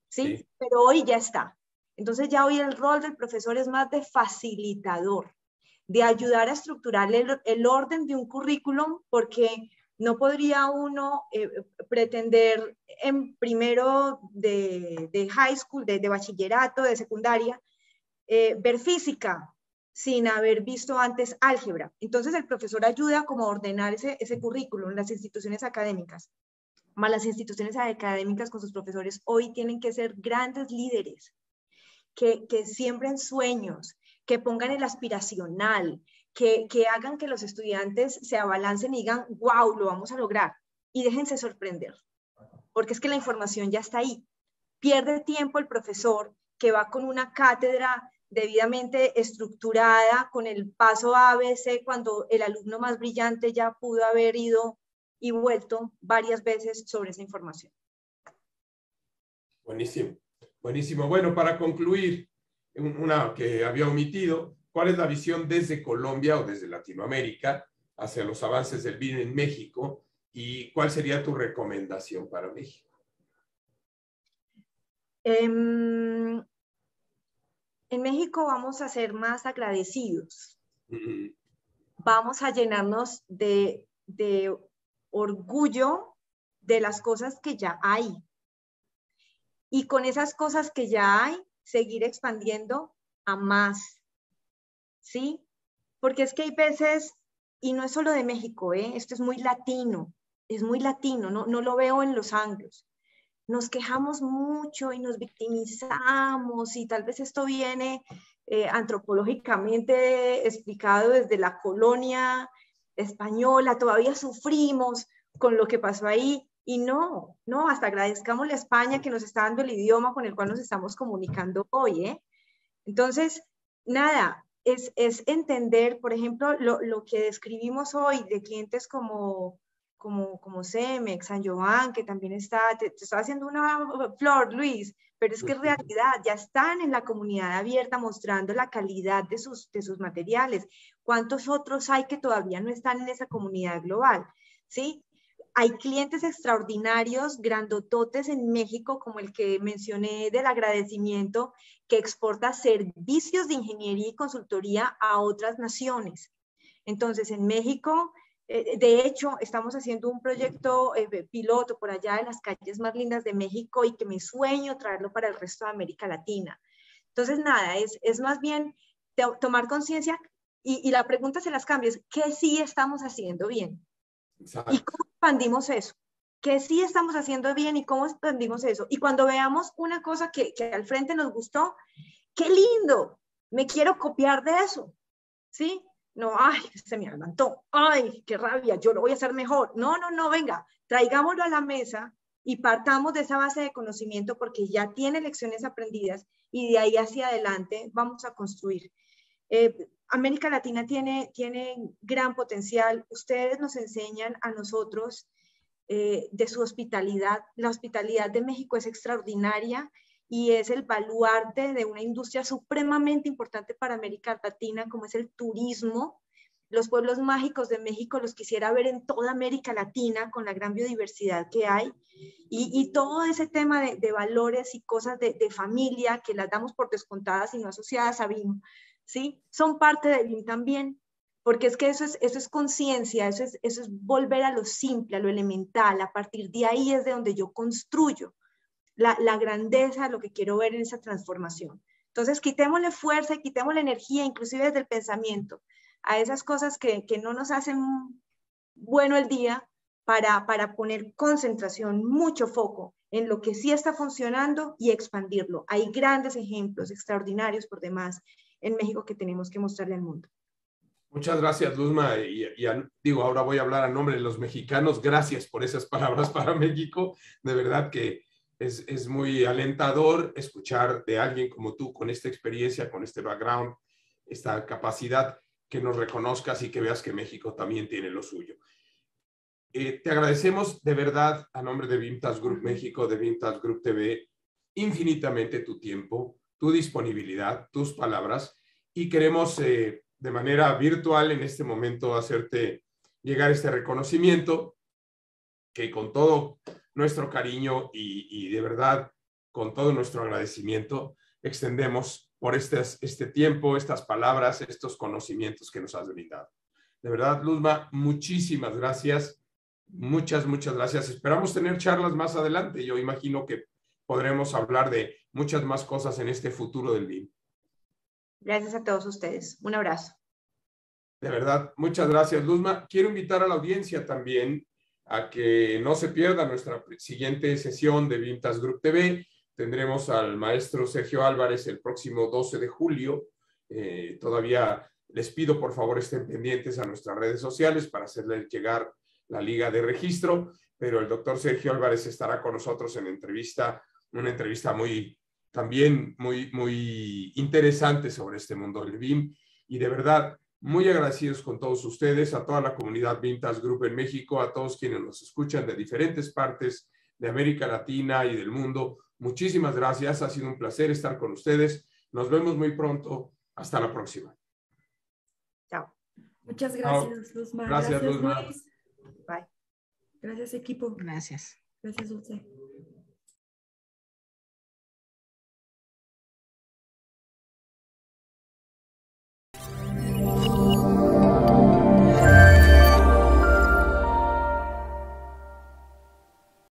¿sí? Sí. Pero hoy ya está. Entonces ya hoy el rol del profesor es más de facilitador, de ayudar a estructurar el orden de un currículum, porque no podría uno pretender en primero de high school, de bachillerato, de secundaria, ver física sin haber visto antes álgebra. Entonces el profesor ayuda como a ordenar ese currículum en las instituciones académicas. Más las instituciones académicas con sus profesores hoy tienen que ser grandes líderes, que siembren sueños, que pongan el aspiracional, que hagan que los estudiantes se abalancen y digan, wow, lo vamos a lograr. Y déjense sorprender, porque es que la información ya está ahí. Pierde tiempo el profesor que va con una cátedra debidamente estructurada, con el paso ABC, cuando el alumno más brillante ya pudo haber ido y vuelto varias veces sobre esa información. Buenísimo, buenísimo. Bueno, para concluir, una que había omitido, ¿cuál es la visión desde Colombia o desde Latinoamérica hacia los avances del BIM en México? ¿Y cuál sería tu recomendación para México? En México vamos a ser más agradecidos. Vamos a llenarnos de orgullo de las cosas que ya hay. Y con esas cosas que ya hay, seguir expandiendo a más, ¿sí? Porque es que hay veces, y no es solo de México, esto es muy latino, no lo veo en los anglos. Nos quejamos mucho y nos victimizamos y tal vez esto viene antropológicamente explicado desde la colonia española, todavía sufrimos con lo que pasó ahí. Y no, hasta agradezcamos a España que nos está dando el idioma con el cual nos estamos comunicando hoy, Entonces, nada, es entender, por ejemplo, lo que describimos hoy de clientes como Cemex, San Giovanni, que también te está haciendo una flor, Luis, pero es que en realidad ya están en la comunidad abierta mostrando la calidad de sus materiales. ¿Cuántos otros hay que todavía no están en esa comunidad global? ¿Sí? Hay clientes extraordinarios, grandototes en México, como el que mencioné del agradecimiento, que exporta servicios de ingeniería y consultoría a otras naciones. Entonces, en México, de hecho, estamos haciendo un proyecto piloto por allá en las calles más lindas de México y que me sueño traerlo para el resto de América Latina. Entonces, nada, es más bien tomar conciencia y la pregunta se las cambia, es ¿qué sí estamos haciendo bien? Exacto. ¿Y cómo expandimos eso? ¿Qué sí estamos haciendo bien y cómo expandimos eso? Y cuando veamos una cosa que al frente nos gustó, ¡qué lindo! Me quiero copiar de eso, ¿sí? No, ay, se me adelantó, ay, qué rabia, yo lo voy a hacer mejor. No, venga, traigámoslo a la mesa y partamos de esa base de conocimiento porque ya tiene lecciones aprendidas y de ahí hacia adelante vamos a construir. América Latina tiene gran potencial. Ustedes nos enseñan a nosotros de su hospitalidad. La hospitalidad de México es extraordinaria y es el baluarte de una industria supremamente importante para América Latina, como es el turismo. Los pueblos mágicos de México los quisiera ver en toda América Latina, con la gran biodiversidad que hay, y todo ese tema de valores y cosas de familia, que las damos por descontadas y no asociadas a BIM, ¿sí? Son parte de BIM también, porque es que eso es conciencia, eso es volver a lo simple, a lo elemental. A partir de ahí es de donde yo construyo la grandeza, lo que quiero ver en esa transformación. Entonces, quitémosle fuerza y quitémosle energía, inclusive desde el pensamiento, a esas cosas que no nos hacen bueno el día, para poner concentración, mucho foco en lo que sí está funcionando y expandirlo. Hay grandes ejemplos extraordinarios por demás en México que tenemos que mostrarle al mundo. Muchas gracias, Luzma. Digo, ahora voy a hablar a nombre de los mexicanos. Gracias por esas palabras para México. De verdad que es muy alentador escuchar de alguien como tú, con esta experiencia, con este background, esta capacidad, que nos reconozcas y que veas que México también tiene lo suyo. Te agradecemos de verdad a nombre de Vintage Group México, de Vintage Group TV, infinitamente tu tiempo, tu disponibilidad, tus palabras, y queremos de manera virtual en este momento hacerte llegar este reconocimiento que con todo nuestro cariño y de verdad con todo nuestro agradecimiento extendemos por este tiempo, estas palabras, estos conocimientos que nos has brindado. De verdad, Luzma, muchísimas gracias. Muchas gracias. Esperamos tener charlas más adelante. Yo imagino que podremos hablar de muchas más cosas en este futuro del BIM. Gracias a todos ustedes. Un abrazo. De verdad, muchas gracias, Luzma. Quiero invitar a la audiencia también a que no se pierda nuestra siguiente sesión de Vintage Group TV. Tendremos al maestro Sergio Álvarez el próximo 12 de julio. Todavía les pido, por favor, estén pendientes a nuestras redes sociales para hacerles llegar la liga de registro, pero el doctor Sergio Álvarez estará con nosotros en una entrevista también muy interesante sobre este mundo del BIM, y de verdad muy agradecidos con todos ustedes, a toda la comunidad Vintage Group en México, a todos quienes nos escuchan de diferentes partes de América Latina y del mundo. Muchísimas gracias, ha sido un placer estar con ustedes. Nos vemos muy pronto. Hasta la próxima. Chao. Muchas gracias, Luzma. Gracias, Luzma. Luis. Bye. Gracias, equipo. Gracias. Gracias, Dulce.